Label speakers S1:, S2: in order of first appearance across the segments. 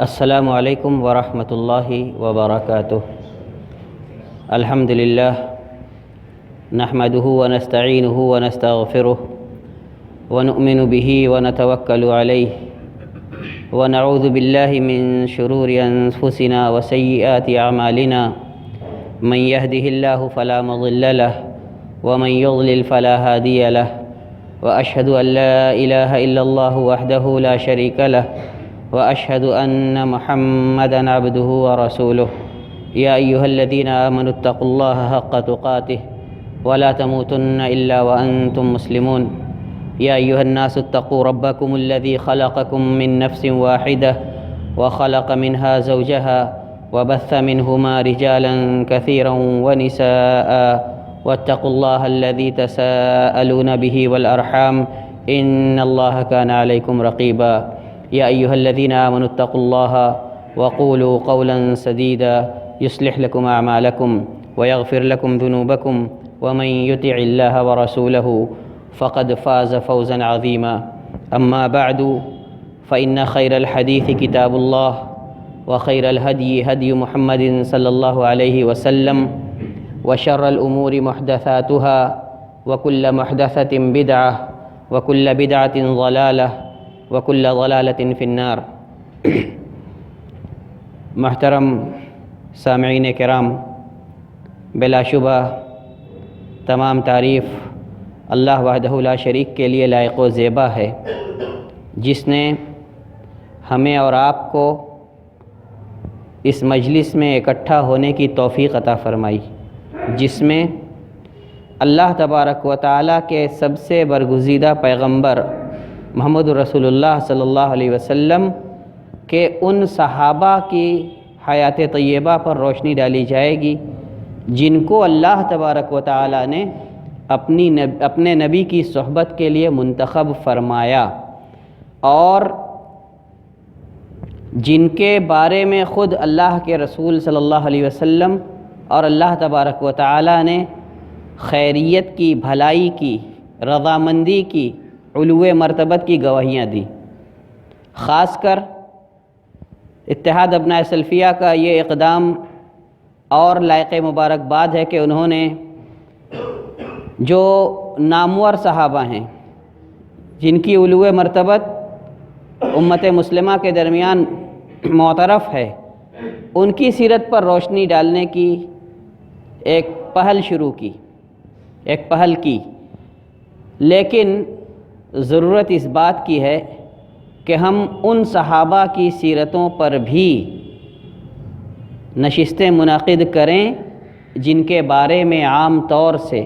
S1: السلام علیکم ورحمۃ اللہ وبرکاتہ۔ الحمد للہ نحمده ونستعینه ونستغفره ونؤمن به ونتوکل علیہ ونعوذ باللہ من شرور انفسنا وسیئات اعمالنا من يهده اللہ فلا مضل له ومن يضلل فلا هادی له وأشهد أن لا إله إلا الله وحده لا شريك له وأشهد أن محمدًا عبده ورسوله يا أيها الذين آمنوا اتقوا الله حق تقاته ولا تموتن إلا وأنتم مسلمون يا أيها الناس اتقوا ربكم الذي خلقكم من نفس واحدة وخلق منها زوجها وبث منهما رجالا كثيرا ونساء واتقوا الله الذي تساءلون به والأرحام إن الله كان عليكم رقيبا يا أيها الذين آمنوا اتقوا الله وقولوا قولا سديدا يصلح لكم أعمالكم ويغفر لكم ذنوبكم ومن يطع الله ورسوله فقد فاز فوزا عظيما أما بعد فإن خير الحديث كتاب الله وخير الهدي هدي محمد صلى الله عليه وسلم وشر الأمور محدثاتها وكل محدثة بدعة وكل بدعة ضلالة وكل ضلالة في النار۔ محترم سامعین کرام، بلا شبہ تمام تعریف اللہ وحدہ لا شریک کے لیے لائق و زیبا ہے، جس نے ہمیں اور آپ کو اس مجلس میں اکٹھا ہونے کی توفیق عطا فرمائی، جس میں اللہ تبارک و تعالیٰ کے سب سے برگزیدہ پیغمبر محمد رسول اللہ صلی اللہ علیہ وسلم کے ان صحابہ کی حیات طیبہ پر روشنی ڈالی جائے گی جن کو اللہ تبارک و تعالیٰ نے اپنے نبی کی صحبت کے لیے منتخب فرمایا، اور جن کے بارے میں خود اللہ کے رسول صلی اللہ علیہ وسلم اور اللہ تبارک و تعالیٰ نے خیریت کی، بھلائی کی، رضامندی کی، علو مرتبت کی گواہیاں دی۔ خاص کر اتحاد ابناء سلفیہ کا یہ اقدام اور لائق مبارکباد ہے کہ انہوں نے جو نامور صحابہ ہیں جن کی علو مرتبت امت مسلمہ کے درمیان معترف ہے، ان کی سیرت پر روشنی ڈالنے کی ایک پہل شروع کی، ایک پہل کی، لیکن ضرورت اس بات کی ہے کہ ہم ان صحابہ کی سیرتوں پر بھی نشستیں منعقد کریں جن کے بارے میں عام طور سے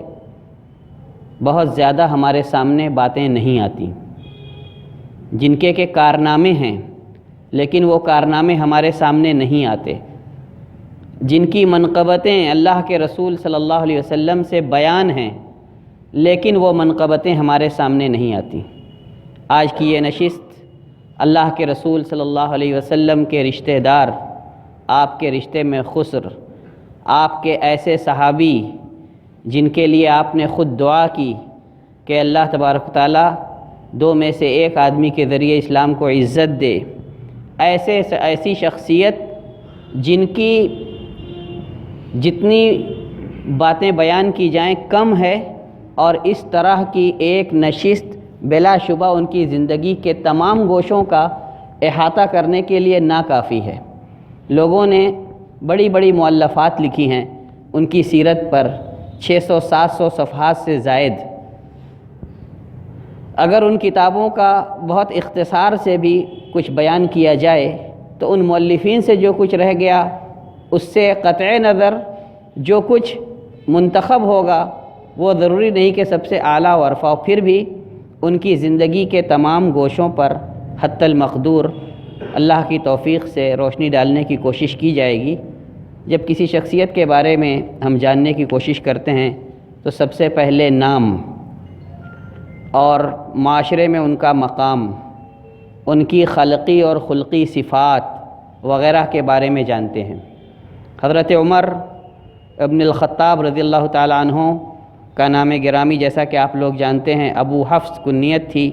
S1: بہت زیادہ ہمارے سامنے باتیں نہیں آتی، جن کے کارنامے ہیں لیکن وہ کارنامے ہمارے سامنے نہیں آتے، جن کی منقبتیں اللہ کے رسول صلی اللہ علیہ وسلم سے بیان ہیں لیکن وہ منقبتیں ہمارے سامنے نہیں آتی۔ آج کی یہ نشست اللہ کے رسول صلی اللہ علیہ وسلم کے رشتہ دار، آپ کے رشتے میں خسر، آپ کے ایسے صحابی جن کے لیے آپ نے خود دعا کی کہ اللہ تبارک و تعالیٰ دو میں سے ایک آدمی کے ذریعے اسلام کو عزت دے، ایسی شخصیت جن کی جتنی باتیں بیان کی جائیں کم ہے، اور اس طرح کی ایک نشست بلا شبہ ان کی زندگی کے تمام گوشوں کا احاطہ کرنے کے لیے ناکافی ہے۔ لوگوں نے بڑی بڑی مؤلفات لکھی ہیں ان کی سیرت پر، 600-700 صفحات سے زائد۔ اگر ان کتابوں کا بہت اختصار سے بھی کچھ بیان کیا جائے تو ان مؤلفین سے جو کچھ رہ گیا اس سے قطع نظر جو کچھ منتخب ہوگا وہ ضروری نہیں کہ سب سے اعلیٰ و ارفع، پھر بھی ان کی زندگی کے تمام گوشوں پر حتی المقدور اللہ کی توفیق سے روشنی ڈالنے کی کوشش کی جائے گی۔ جب کسی شخصیت کے بارے میں ہم جاننے کی کوشش کرتے ہیں تو سب سے پہلے نام اور معاشرے میں ان کا مقام، ان کی خلقی اور خلقی صفات وغیرہ کے بارے میں جانتے ہیں۔ حضرت عمر ابن الخطاب رضی اللہ تعالیٰ عنہ کا نام گرامی جیسا کہ آپ لوگ جانتے ہیں ابو حفص کنیت تھی،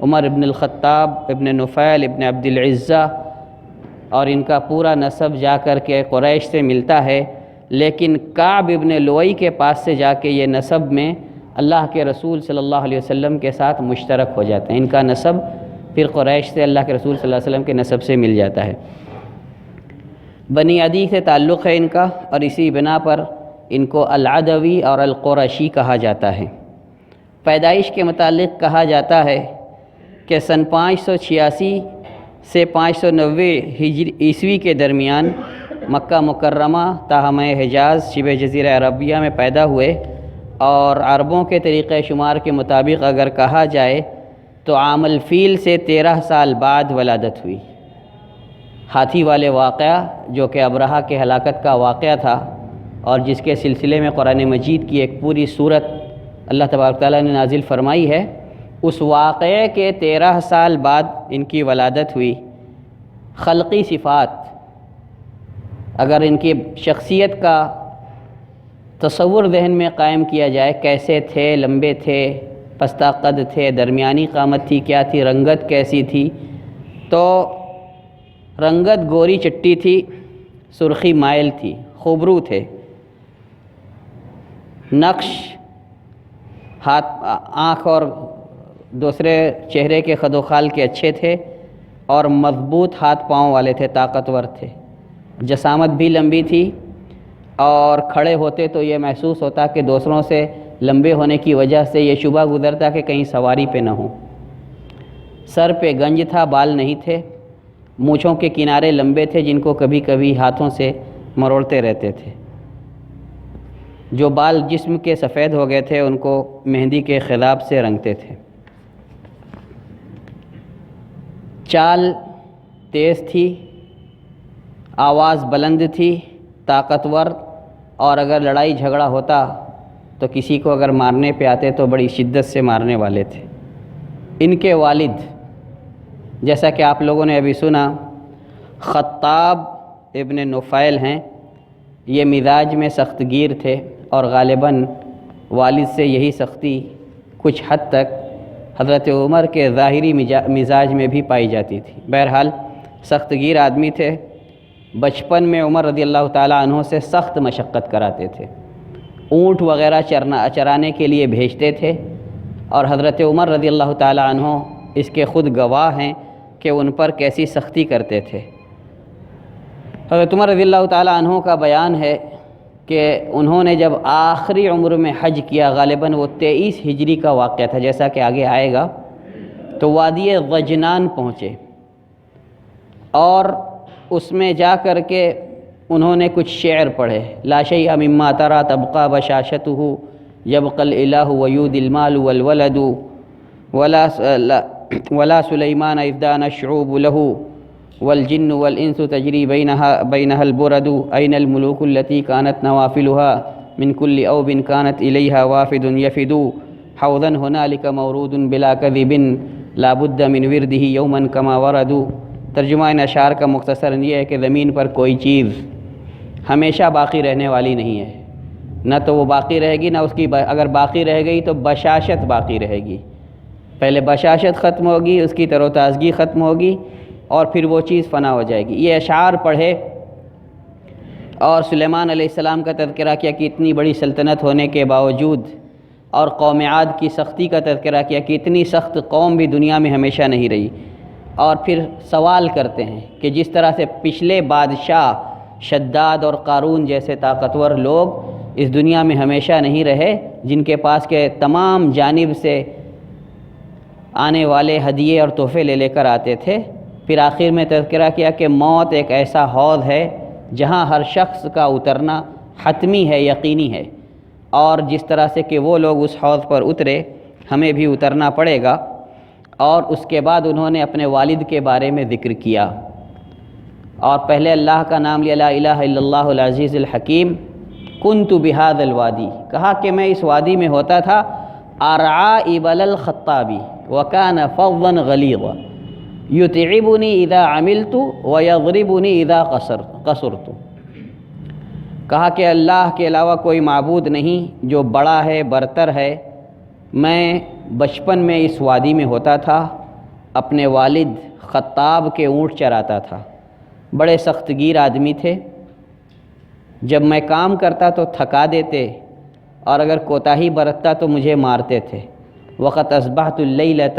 S1: عمر ابن الخطاب ابن نفیل ابن عبد العزہ، اور ان کا پورا نسب جا کر کے قریش سے ملتا ہے، لیکن کعب ابن لؤی کے پاس سے جا کے یہ نسب میں اللہ کے رسول صلی اللہ علیہ وسلم کے ساتھ مشترک ہو جاتے ہیں۔ ان کا نسب پھر قریش سے اللہ کے رسول صلی اللہ علیہ وسلم کے نسب سے مل جاتا ہے۔ بنی عدی سے تعلق ہے ان کا، اور اسی بنا پر ان کو العدوی اور القرشی کہا جاتا ہے۔ پیدائش کے متعلق کہا جاتا ہے کہ سن 586 سے 590 عیسوی کے درمیان مکہ مکرمہ تاہم حجاز شبہ جزیرہ عربیہ میں پیدا ہوئے، اور عربوں کے طریقہ شمار کے مطابق اگر کہا جائے تو عام الفیل سے 13 سال بعد ولادت ہوئی۔ ہاتھی والے واقعہ جو کہ ابرہہ کے ہلاکت کا واقعہ تھا، اور جس کے سلسلے میں قرآن مجید کی ایک پوری سورت اللہ تبارک تعالیٰ نے نازل فرمائی ہے، اس واقعے کے 13 سال بعد ان کی ولادت ہوئی۔ خلقی صفات، اگر ان کی شخصیت کا تصور ذہن میں قائم کیا جائے، کیسے تھے، لمبے تھے، پستہ قد تھے، درمیانی قامت تھی، کیا تھی، رنگت کیسی تھی، تو رنگت گوری چٹی تھی، سرخی مائل تھی، خوبرو تھے، نقش ہاتھ، آنکھ اور دوسرے چہرے کے خد و خال کے اچھے تھے، اور مضبوط ہاتھ پاؤں والے تھے، طاقتور تھے، جسامت بھی لمبی تھی، اور کھڑے ہوتے تو یہ محسوس ہوتا کہ دوسروں سے لمبے ہونے کی وجہ سے یہ شبہ گزرتا کہ کہیں سواری پہ نہ ہوں۔ سر پہ گنج تھا، بال نہیں تھے، مونچھوں کے کنارے لمبے تھے جن کو کبھی کبھی ہاتھوں سے مروڑتے رہتے تھے۔ جو بال جسم کے سفید ہو گئے تھے ان کو مہندی کے خضاب سے رنگتے تھے۔ چال تیز تھی، آواز بلند تھی، طاقتور، اور اگر لڑائی جھگڑا ہوتا تو کسی کو اگر مارنے پہ آتے تو بڑی شدت سے مارنے والے تھے۔ ان کے والد، جیسا کہ آپ لوگوں نے ابھی سنا، خطاب ابن نفیل ہیں، یہ مزاج میں سخت گیر تھے، اور غالباً والد سے یہی سختی کچھ حد تک حضرت عمر کے ظاہری مزاج میں بھی پائی جاتی تھی۔ بہرحال سخت گیر آدمی تھے۔ بچپن میں عمر رضی اللہ تعالیٰ عنہ سے سخت مشقت کراتے تھے، اونٹ وغیرہ چرانے کے لیے بھیجتے تھے، اور حضرت عمر رضی اللہ تعالیٰ عنہ اس کے خود گواہ ہیں کہ ان پر کیسی سختی کرتے تھے۔ حضرت عمر رضی اللہ تعالیٰ عنہ کا بیان ہے کہ انہوں نے جب آخری عمر میں حج کیا، غالباً وہ 23 ہجری کا واقعہ تھا جیسا کہ آگے آئے گا، تو وادی غجنان پہنچے، اور اس میں جا کر کے انہوں نے کچھ شعر پڑھے۔ لا شیء مما ترى تبقى بشاشته يبقى الإله ويود المال والولد ولا سليمان إذ دان الشعوب له والجن والإنس تجري بينها البرد أين الملوك التي كانت نوافلها من كل أوب كانت إليها وافد يفد حوضا هنالك مورود بلا كذب لا بد من ورده يوما كما وردوا۔ ترجمہ ان اشعار کا مختصر یہ ہے کہ زمین پر کوئی چیز ہمیشہ باقی رہنے والی نہیں ہے، نہ تو وہ باقی رہے گی، نہ اس کی اگر باقی رہ گئی تو بشاشت باقی رہے گی۔ پہلے بشاشت ختم ہوگی، اس کی تر و تازگی ختم ہوگی، اور پھر وہ چیز فنا ہو جائے گی۔ یہ اشعار پڑھے، اور سلیمان علیہ السلام کا تذکرہ کیا کہ اتنی بڑی سلطنت ہونے کے باوجود، اور قوم عاد کی سختی کا تذکرہ کیا کہ اتنی سخت قوم بھی دنیا میں ہمیشہ نہیں رہی، اور پھر سوال کرتے ہیں کہ جس طرح سے پچھلے بادشاہ شداد اور قارون جیسے طاقتور لوگ اس دنیا میں ہمیشہ نہیں رہے، جن کے پاس کے تمام جانب سے آنے والے ہدیے اور تحفے لے کر آتے تھے، پھر آخر میں تذکرہ کیا کہ موت ایک ایسا حوض ہے جہاں ہر شخص کا اترنا حتمی ہے، یقینی ہے، اور جس طرح سے کہ وہ لوگ اس حوض پر اترے، ہمیں بھی اترنا پڑے گا۔ اور اس کے بعد انہوں نے اپنے والد کے بارے میں ذکر کیا، اور پہلے اللہ کا نام لیا، لا الہ الا اللہ العزیز الحکیم، کنت بہذا الوادی، کہا کہ میں اس وادی میں ہوتا تھا، ارعى ابل الخطاب وكان فظا غلیظا یتعبنی اذا عملت ویضربنی اذا قصرت، کہا کہ اللہ کے علاوہ کوئی معبود نہیں جو بڑا ہے، برتر ہے۔ میں بچپن میں اس وادی میں ہوتا تھا، اپنے والد خطاب کے اونٹ چراتا تھا، بڑے سخت گیر آدمی تھے، جب میں کام کرتا تو تھکا دیتے اور اگر کوتاہی برتتا تو مجھے مارتے تھے۔ وقت اصبحت اللیلۃ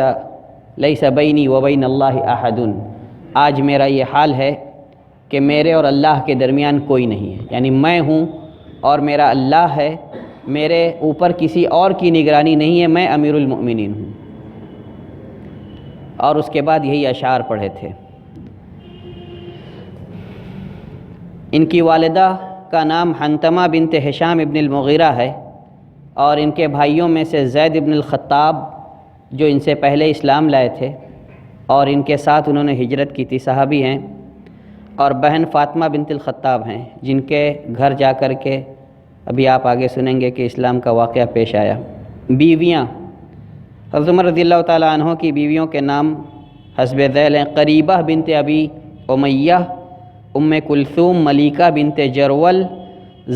S1: لیس بینی وبین اللہ احد، آج میرا یہ حال ہے کہ میرے اور اللہ کے درمیان کوئی نہیں ہے، یعنی میں ہوں اور میرا اللہ ہے، میرے اوپر کسی اور کی نگرانی نہیں ہے، میں امیر المؤمنین ہوں۔ اور اس کے بعد یہی اشعار پڑھے تھے۔ ان کی والدہ کا نام حنتمہ بنت ہشام ابن المغیرہ ہے، اور ان کے بھائیوں میں سے زید ابن الخطاب جو ان سے پہلے اسلام لائے تھے اور ان کے ساتھ انہوں نے ہجرت کی تھی، صحابی ہیں، اور بہن فاطمہ بنت الخطاب ہیں جن کے گھر جا کر کے ابھی آپ آگے سنیں گے کہ اسلام کا واقعہ پیش آیا۔ بیویاں، حضرت عمر رضی اللہ تعالیٰ عنہ کی بیویوں کے نام حسب ذیل ہیں: قریبہ بنت ابی امیہ، ام کلثوم ملیکہ بنت جرول،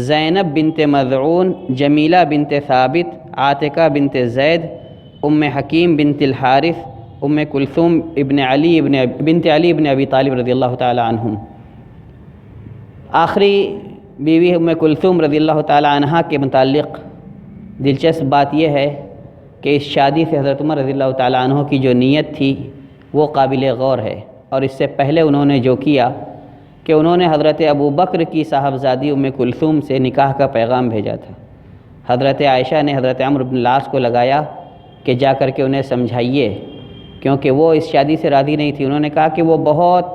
S1: زینب بنت مذعون، جمیلہ بنت ثابت، عاتقہ بنت زید، ام حکیم بنت الحارث، ام کلثوم بنت علی ابن ابی طالب رضی اللہ تعالیٰ عنہم۔ آخری بیوی ام کلثوم رضی اللہ تعالیٰ عنہ کے متعلق دلچسپ بات یہ ہے کہ اس شادی سے حضرت عمر رضی اللہ تعالیٰ عنہ کی جو نیت تھی وہ قابل غور ہے، اور اس سے پہلے انہوں نے جو کیا کہ انہوں نے حضرت ابو بکر کی صاحبزادی ام کلثوم سے نکاح کا پیغام بھیجا تھا۔ حضرت عائشہ نے حضرت عمرو بن العاص کو لگایا کہ جا کر کے انہیں سمجھائیے، کیونکہ وہ اس شادی سے راضی نہیں تھی۔ انہوں نے کہا کہ وہ بہت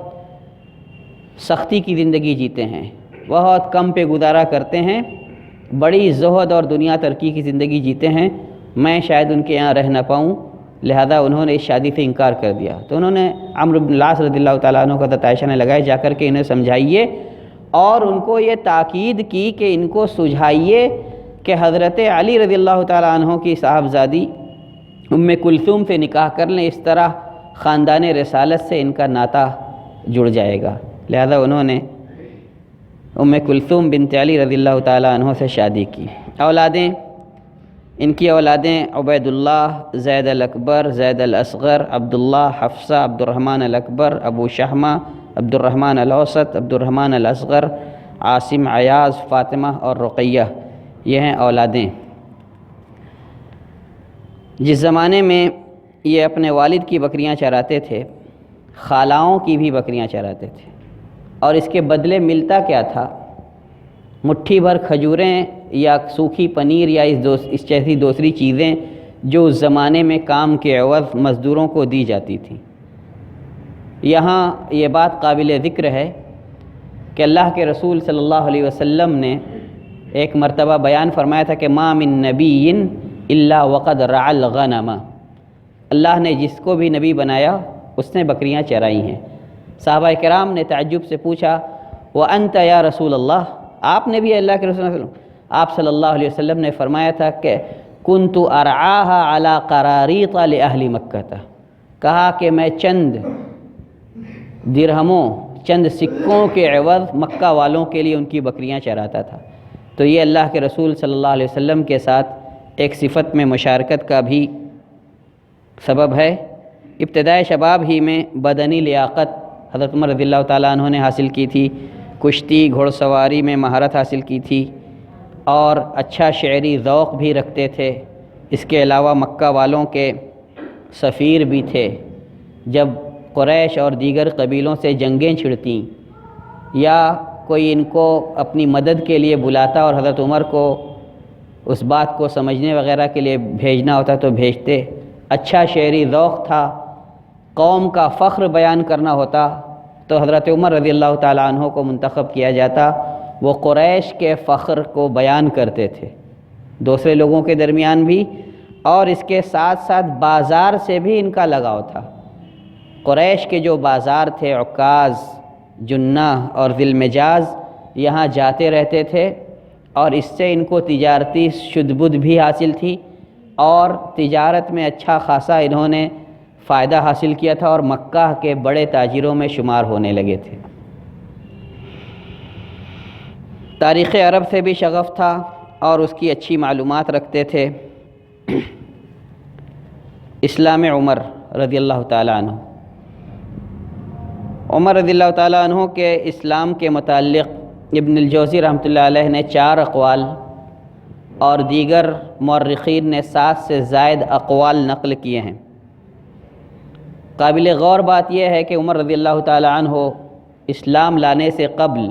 S1: سختی کی زندگی جیتے ہیں، بہت کم پہ گزارا کرتے ہیں، بڑی زہد اور دنیا ترکی کی زندگی جیتے ہیں، میں شاید ان کے یہاں رہ نہ پاؤں، لہذا انہوں نے اس شادی سے انکار کر دیا۔ تو انہوں نے عمرو بن العاص رضی اللہ تعالیٰ عنہ کو حضرت عائشہ نے لگائے، جا کر کے انہیں سمجھائیے اور ان کو یہ تاکید کی کہ ان کو سجھائیے کہ حضرت علی رضی اللہ تعالیٰ عنہ کی صاحبزادی ام کلثوم سے نکاح کر لیں، اس طرح خاندان رسالت سے ان کا ناطہ جڑ جائے گا۔ لہذا انہوں نے ام کلثوم بنت علی رضی اللہ تعالیٰ عنہ سے شادی کی۔ اولادیں، ان کی اولادیں عبید اللہ، زید الاکبر، زید الاصغر، عبداللہ، حفصہ، عبد الرحمن الاکبر، ابو شہمہ، عبد الرحمن الاوسط، عبد الرحمن الاصغر، عاصم، عیاض، فاطمہ اور رقیہ، یہ ہیں اولادیں۔ جس زمانے میں یہ اپنے والد کی بکریاں چراتے تھے، خالاؤں کی بھی بکریاں چراتے تھے، اور اس کے بدلے ملتا کیا تھا؟ مٹھی بھر کھجوریں یا سوکھی پنیر یا اس جیسی دوسری چیزیں جو اس زمانے میں کام کے عوض مزدوروں کو دی جاتی تھیں۔ یہاں یہ بات قابل ذکر ہے کہ اللہ کے رسول صلی اللہ علیہ وسلم نے ایک مرتبہ بیان فرمایا تھا کہ ما من نبی الا وقد رعى الغنم، اللہ نے جس کو بھی نبی بنایا اس نے بکریاں چرائی ہیں۔ صحابہ کرام نے تعجب سے پوچھا وَأَنْتَ يَا رسول اللہ، آپ نے بھی اللہ کے رسول صلی اللہ علیہ وسلم؟ آپ صلی اللہ علیہ وسلم نے فرمایا تھا کہ كُنْتُ أَرْعَاهَا عَلَى قَرَارِيطَ لِأَهْلِ مَكَّةَ، کہا کہ میں چند درہموں، چند سکوں کے عوض مکہ والوں کے لیے ان کی بکریاں چراتا تھا۔ تو یہ اللہ کے رسول صلی اللہ علیہ وسلم کے ساتھ ایک صفت میں مشارکت کا بھی سبب ہے۔ ابتدائے شباب ہی میں بدنی لیاقت حضرت عمر رضی اللہ تعالیٰ عنہ نے حاصل کی تھی، کشتی گھوڑ سواری میں مہارت حاصل کی تھی، اور اچھا شعری ذوق بھی رکھتے تھے۔ اس کے علاوہ مکہ والوں کے سفیر بھی تھے۔ جب قریش اور دیگر قبیلوں سے جنگیں چھڑتیں یا کوئی ان کو اپنی مدد کے لیے بلاتا اور حضرت عمر کو اس بات کو سمجھنے وغیرہ کے لیے بھیجنا ہوتا تو بھیجتے۔ اچھا شعری ذوق تھا، قوم کا فخر بیان کرنا ہوتا تو حضرت عمر رضی اللہ تعالیٰ عنہ کو منتخب کیا جاتا۔ وہ قریش کے فخر کو بیان کرتے تھے دوسرے لوگوں کے درمیان بھی، اور اس کے ساتھ ساتھ بازار سے بھی ان کا لگاؤ تھا۔ قریش کے جو بازار تھے، عکاظ، جنہ اور ذی المجاز، یہاں جاتے رہتے تھے، اور اس سے ان کو تجارتی شدبد بھی حاصل تھی، اور تجارت میں اچھا خاصا انہوں نے فائدہ حاصل کیا تھا، اور مکہ کے بڑے تاجروں میں شمار ہونے لگے تھے۔ تاریخ عرب سے بھی شغف تھا اور اس کی اچھی معلومات رکھتے تھے۔ اسلام عمر رضی اللہ تعالیٰ عنہ، عمر رضی اللہ تعالیٰ عنہ کے اسلام کے متعلق ابن الجوزی رحمۃ اللہ علیہ نے 4 اقوال اور دیگر مورخین نے 7 سے زائد اقوال نقل کیے ہیں۔ قابل غور بات یہ ہے کہ عمر رضی اللہ تعالیٰ عنہ اسلام لانے سے قبل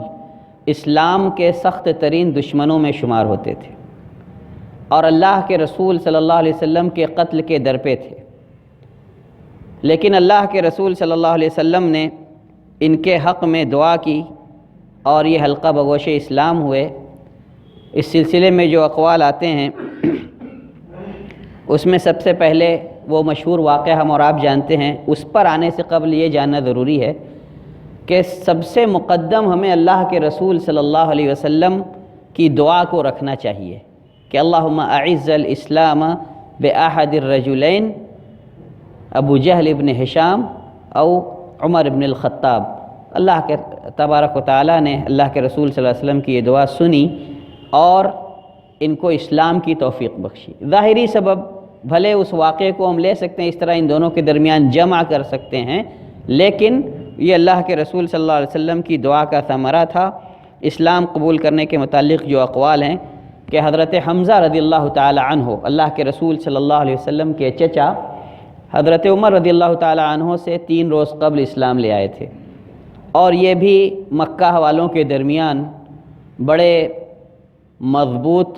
S1: اسلام کے سخت ترین دشمنوں میں شمار ہوتے تھے اور اللہ کے رسول صلی اللہ علیہ وسلم کے قتل کے در پہ تھے، لیکن اللہ کے رسول صلی اللہ علیہ وسلم نے ان کے حق میں دعا کی اور یہ حلقہ بگوش اسلام ہوئے۔ اس سلسلے میں جو اقوال آتے ہیں اس میں سب سے پہلے وہ مشہور واقعہ ہم اور آپ جانتے ہیں، اس پر آنے سے قبل یہ جاننا ضروری ہے کہ سب سے مقدم ہمیں اللہ کے رسول صلی اللہ علیہ وسلم کی دعا کو رکھنا چاہیے کہ اللہم اعز الاسلام باحد الرجلین ابو جہل ابن ہشام او عمر ابن الخطاب۔ اللہ کے تبارک و تعالیٰ نے اللہ کے رسول صلی اللہ علیہ وسلم کی یہ دعا سنی اور ان کو اسلام کی توفیق بخشی۔ ظاہری سبب بھلے اس واقعے کو ہم لے سکتے ہیں، اس طرح ان دونوں کے درمیان جمع کر سکتے ہیں، لیکن یہ اللہ کے رسول صلی اللہ علیہ وسلم کی دعا کا ثمرہ تھا۔ اسلام قبول کرنے کے متعلق جو اقوال ہیں کہ حضرت حمزہ رضی اللہ تعالی عنہ اللہ کے رسول صلی اللہ علیہ وسلم کے چچا حضرت عمر رضی اللہ تعالی عنہ سے 3 روز قبل اسلام لے آئے تھے، اور یہ بھی مکہ والوں کے درمیان بڑے مضبوط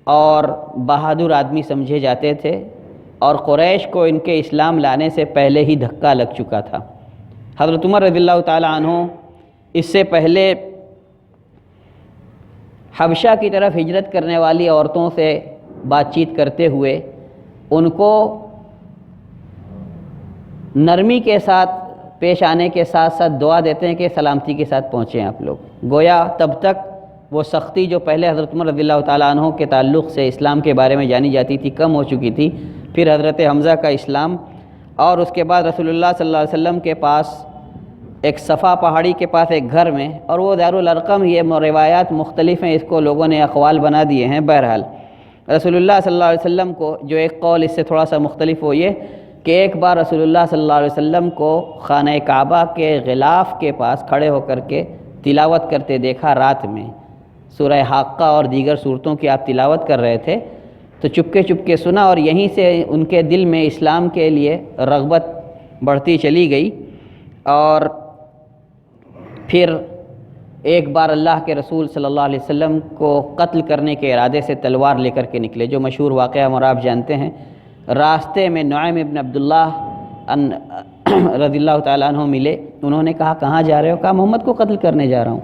S1: اور بہادر آدمی سمجھے جاتے تھے، اور قریش کو ان کے اسلام لانے سے پہلے ہی دھکا لگ چکا تھا۔ حضرت عمر رضی اللہ تعالی عنہ اس سے پہلے حبشہ کی طرف ہجرت کرنے والی عورتوں سے بات چیت کرتے ہوئے ان کو نرمی کے ساتھ پیش آنے کے ساتھ ساتھ دعا دیتے ہیں کہ سلامتی کے ساتھ پہنچیں آپ لوگ۔ گویا تب تک وہ سختی جو پہلے حضرت عمر رضی اللہ تعالیٰ عنہ کے تعلق سے اسلام کے بارے میں جانی جاتی تھی کم ہو چکی تھی۔ پھر حضرت حمزہ کا اسلام، اور اس کے بعد رسول اللہ صلی اللہ علیہ وسلم کے پاس ایک صفا پہاڑی کے پاس ایک گھر میں، اور وہ دارالارقم، یہ روایات مختلف ہیں، اس کو لوگوں نے اقوال بنا دیے ہیں۔ بہرحال رسول اللہ صلی اللہ علیہ وسلم کو جو ایک قول اس سے تھوڑا سا مختلف ہو یہ کہ ایک بار رسول اللہ صلی اللہ علیہ وسلم کو خانہ کعبہ کے غلاف کے پاس کھڑے ہو کر کے تلاوت کرتے دیکھا رات میں، سورہ حاقہ اور دیگر صورتوں کی آپ تلاوت کر رہے تھے، تو چپکے سنا، اور یہیں سے ان کے دل میں اسلام کے لیے رغبت بڑھتی چلی گئی۔ اور پھر ایک بار اللہ کے رسول صلی اللہ علیہ وسلم کو قتل کرنے کے ارادے سے تلوار لے کر کے نکلے، جو مشہور واقعہ ہم اور آپ جانتے ہیں۔ راستے میں نعیم ابن عبداللہ رضی اللہ تعالیٰ عنہ ملے، انہوں نے کہا کہاں جا رہے ہو؟ کہا محمد کو قتل کرنے جا رہا ہوں۔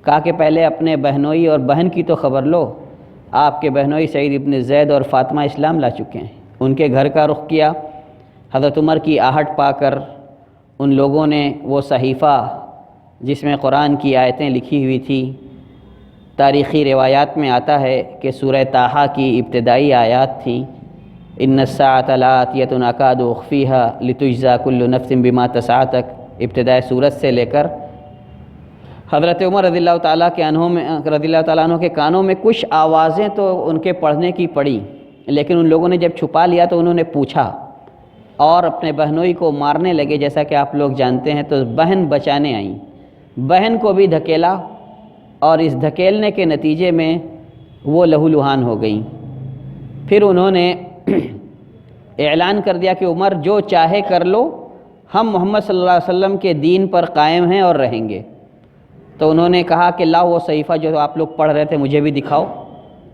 S1: کہا کہ پہلے اپنے بہنوئی اور بہن کی تو خبر لو، آپ کے بہنوئی سعید ابن زید اور فاطمہ اسلام لا چکے ہیں۔ ان کے گھر کا رخ کیا۔ حضرت عمر کی آہٹ پا کر ان لوگوں نے وہ صحیفہ جس میں قرآن کی آیتیں لکھی ہوئی تھی، تاریخی روایات میں آتا ہے کہ سورہ طٰہٰ کی ابتدائی آیات تھیں، ان الساعة لآتیۃ اکاد اخفیہا لتجزی کل نفس بما تسعی تک، ابتدائی سورت سے لے کر حضرت عمر رضی اللہ تعالیٰ عنہ کے کانوں میں کچھ آوازیں تو ان کے پڑھنے کی پڑی، لیکن ان لوگوں نے جب چھپا لیا تو انہوں نے پوچھا اور اپنے بہنوئی کو مارنے لگے، جیسا کہ آپ لوگ جانتے ہیں۔ تو بہن بچانے آئیں، بہن کو بھی دھکیلا، اور اس دھکیلنے کے نتیجے میں وہ لہو لہان ہو گئیں۔ پھر انہوں نے اعلان کر دیا کہ عمر جو چاہے کر لو، ہم محمد صلی اللہ علیہ وسلم کے دین پر قائم ہیں اور رہیں گے۔ تو انہوں نے کہا کہ لاؤ وہ صحیفہ جو آپ لوگ پڑھ رہے تھے مجھے بھی دکھاؤ۔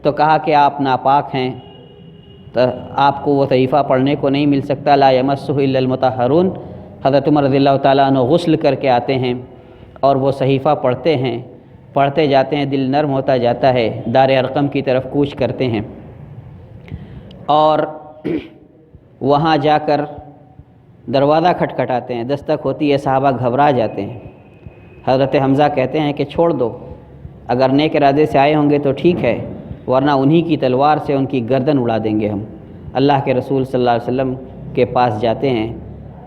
S1: تو کہا کہ آپ ناپاک ہیں، تو آپ کو وہ صحیفہ پڑھنے کو نہیں مل سکتا، لا یمسہ الا المطہرون۔ حضرت عمر رضی اللہ تعالیٰ عنہ غسل کر کے آتے ہیں اور وہ صحیفہ پڑھتے ہیں، پڑھتے جاتے ہیں، دل نرم ہوتا جاتا ہے، دار ارقم کی طرف کوچ کرتے ہیں، اور وہاں جا کر دروازہ کھٹکھٹاتے ہیں، دستک ہوتی ہے، صحابہ گھبرا جاتے ہیں۔ حضرت حمزہ کہتے ہیں کہ چھوڑ دو، اگر نیک ارادے سے آئے ہوں گے تو ٹھیک ہے، ورنہ انہی کی تلوار سے ان کی گردن اڑا دیں گے ہم۔ اللہ کے رسول صلی اللہ علیہ وسلم کے پاس جاتے ہیں۔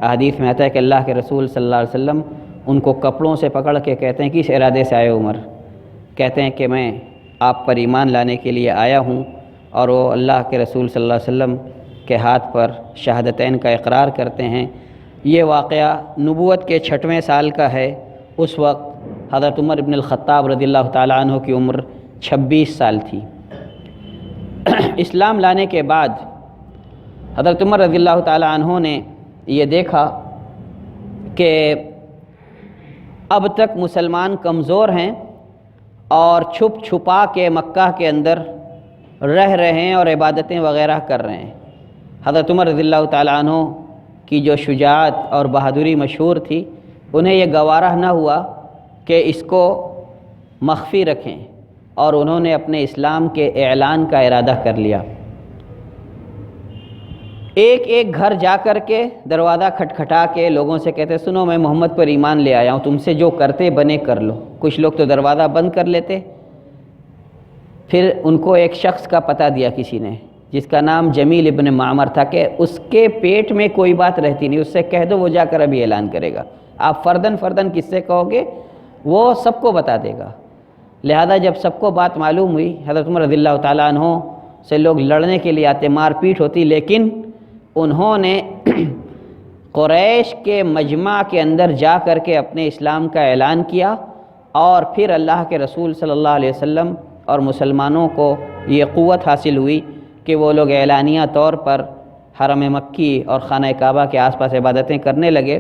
S1: احادیث میں آتا ہے کہ اللہ کے رسول صلی اللہ علیہ وسلم ان کو کپڑوں سے پکڑ کے کہتے ہیں کس ارادے سے آئے عمر؟ کہتے ہیں کہ میں آپ پر ایمان لانے کے لیے آیا ہوں، اور وہ اللہ کے رسول صلی اللہ علیہ وسلم کے ہاتھ پر شہادتین کا اقرار کرتے ہیں۔ یہ واقعہ نبوت کے 6ویں سال کا ہے۔ اس وقت حضرت عمر ابن الخطاب رضی اللہ تعالیٰ عنہ کی عمر 26 سال تھی۔ اسلام لانے کے بعد حضرت عمر رضی اللہ تعالیٰ عنہ نے یہ دیکھا کہ اب تک مسلمان کمزور ہیں اور چھپ چھپا کے مکہ کے اندر رہ رہے ہیں اور عبادتیں وغیرہ کر رہے ہیں۔ حضرت عمر رضی اللہ تعالیٰ عنہ کی جو شجاعت اور بہادری مشہور تھی، انہیں یہ گوارہ نہ ہوا کہ اس کو مخفی رکھیں، اور انہوں نے اپنے اسلام کے اعلان کا ارادہ کر لیا۔ ایک ایک گھر جا کر کے دروازہ کھٹکھٹا کے لوگوں سے کہتے، سنو میں محمد پر ایمان لے آیا ہوں، تم سے جو کرتے بنے کر لو۔ کچھ لوگ تو دروازہ بند کر لیتے۔ پھر ان کو ایک شخص کا پتہ دیا کسی نے، جس کا نام جمیل ابن معمر تھا، کہ اس کے پیٹ میں کوئی بات رہتی نہیں، اس سے کہہ دو، وہ جا کر ابھی اعلان کرے گا۔ آپ فردن کس سے کہو گے، وہ سب کو بتا دے گا۔ لہذا جب سب کو بات معلوم ہوئی، حضرت عمر رضی اللہ تعالیٰ عنہ سے لوگ لڑنے کے لیے آتے، مار پیٹ ہوتی، لیکن انہوں نے قریش کے مجمع کے اندر جا کر کے اپنے اسلام کا اعلان کیا، اور پھر اللہ کے رسول صلی اللہ علیہ وسلم اور مسلمانوں کو یہ قوت حاصل ہوئی کہ وہ لوگ اعلانیہ طور پر حرم مکی اور خانہ کعبہ کے آس پاس عبادتیں کرنے لگے۔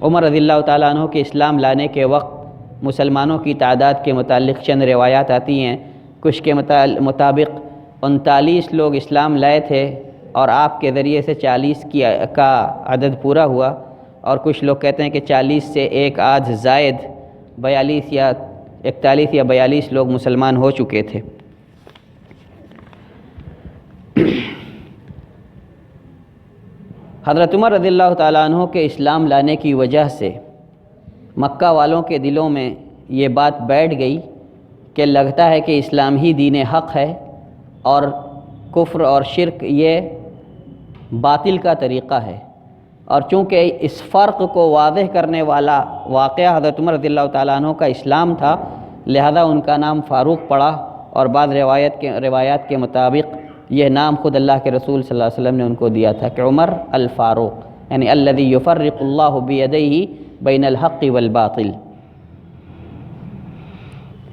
S1: عمر رضی اللہ تعالیٰ عنہ کے اسلام لانے کے وقت مسلمانوں کی تعداد کے متعلق چند روایات آتی ہیں۔ کچھ کے مطابق 39 لوگ اسلام لائے تھے، اور آپ کے ذریعے سے 40 کا عدد پورا ہوا، اور کچھ لوگ کہتے ہیں کہ 40 سے ایک آدھ زائد 42 یا 41 یا 42 لوگ مسلمان ہو چکے تھے۔ حضرت عمر رضی اللہ تعالیٰ عنہ کے اسلام لانے کی وجہ سے مکہ والوں کے دلوں میں یہ بات بیٹھ گئی کہ لگتا ہے کہ اسلام ہی دین حق ہے، اور کفر اور شرک یہ باطل کا طریقہ ہے۔ اور چونکہ اس فرق کو واضح کرنے والا واقعہ حضرت عمر رضی اللہ تعالیٰ عنہ کا اسلام تھا، لہذا ان کا نام فاروق پڑا، اور بعض روایات کے مطابق یہ نام خود اللہ کے رسول صلی اللہ علیہ وسلم نے ان کو دیا تھا کہ عمر الفاروق، یعنی الذی یفرق اللہ بیدیہ بین الحق والباطل۔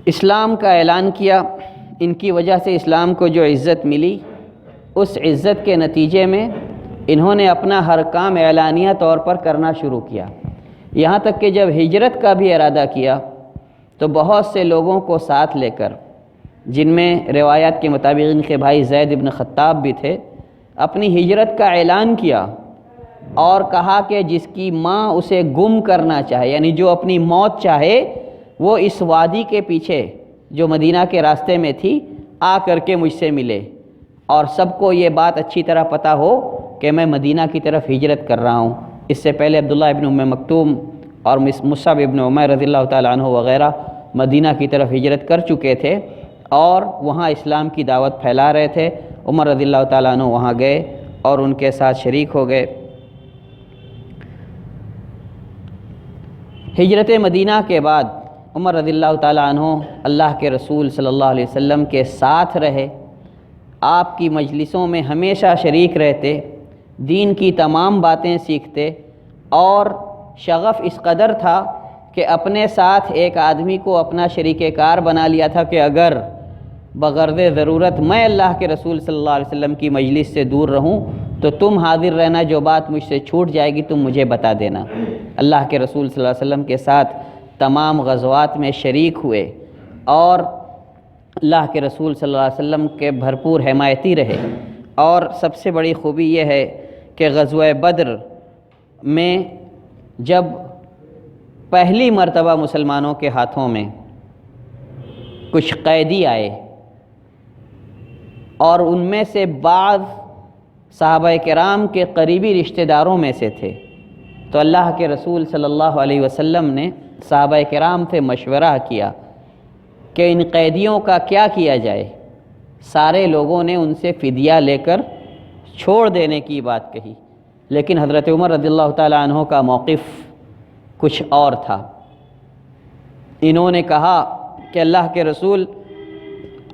S1: اسلام کا اعلان کیا، ان کی وجہ سے اسلام کو جو عزت ملی، اس عزت کے نتیجے میں انہوں نے اپنا ہر کام اعلانیہ طور پر کرنا شروع کیا۔ یہاں تک کہ جب ہجرت کا بھی ارادہ کیا تو بہت سے لوگوں کو ساتھ لے کر، جن میں روایات کے مطابق ان کے بھائی زید ابن خطاب بھی تھے، اپنی ہجرت کا اعلان کیا، اور کہا کہ جس کی ماں اسے گم کرنا چاہے، یعنی جو اپنی موت چاہے، وہ اس وادی کے پیچھے جو مدینہ کے راستے میں تھی آ کر کے مجھ سے ملے، اور سب کو یہ بات اچھی طرح پتہ ہو کہ میں مدینہ کی طرف ہجرت کر رہا ہوں۔ اس سے پہلے عبداللہ ابن ام مکتوم اور مصعب ابن عمیر رضی اللہ تعالیٰ عنہ وغیرہ مدینہ کی طرف ہجرت کر چکے تھے، اور وہاں اسلام کی دعوت پھیلا رہے تھے۔ عمر رضی اللہ تعالیٰ عنہ وہاں گئے اور ان کے ساتھ شریک ہو گئے۔ ہجرت مدینہ کے بعد عمر رضی اللہ تعالیٰ عنہ اللہ کے رسول صلی اللہ علیہ وسلم کے ساتھ رہے، آپ کی مجلسوں میں ہمیشہ شریک رہتے، دین کی تمام باتیں سیکھتے، اور شغف اس قدر تھا کہ اپنے ساتھ ایک آدمی کو اپنا شریک کار بنا لیا تھا کہ اگر بغرض ضرورت میں اللہ کے رسول صلی اللہ علیہ وسلم کی مجلس سے دور رہوں تو تم حاضر رہنا، جو بات مجھ سے چھوٹ جائے گی تم مجھے بتا دینا۔ اللہ کے رسول صلی اللہ علیہ وسلم کے ساتھ تمام غزوات میں شریک ہوئے، اور اللہ کے رسول صلی اللہ علیہ وسلم کے بھرپور حمایتی رہے۔ اور سب سے بڑی خوبی یہ ہے کہ غزوہ بدر میں جب پہلی مرتبہ مسلمانوں کے ہاتھوں میں کچھ قیدی آئے، اور ان میں سے بعض صحابہ کرام کے قریبی رشتہ داروں میں سے تھے، تو اللہ کے رسول صلی اللہ علیہ وسلم نے صحابہ کرام سے مشورہ کیا کہ ان قیدیوں کا کیا کیا جائے۔ سارے لوگوں نے ان سے فدیہ لے کر چھوڑ دینے کی بات کہی، لیکن حضرت عمر رضی اللہ تعالیٰ عنہ کا موقف کچھ اور تھا۔ انہوں نے کہا کہ اللہ کے رسول،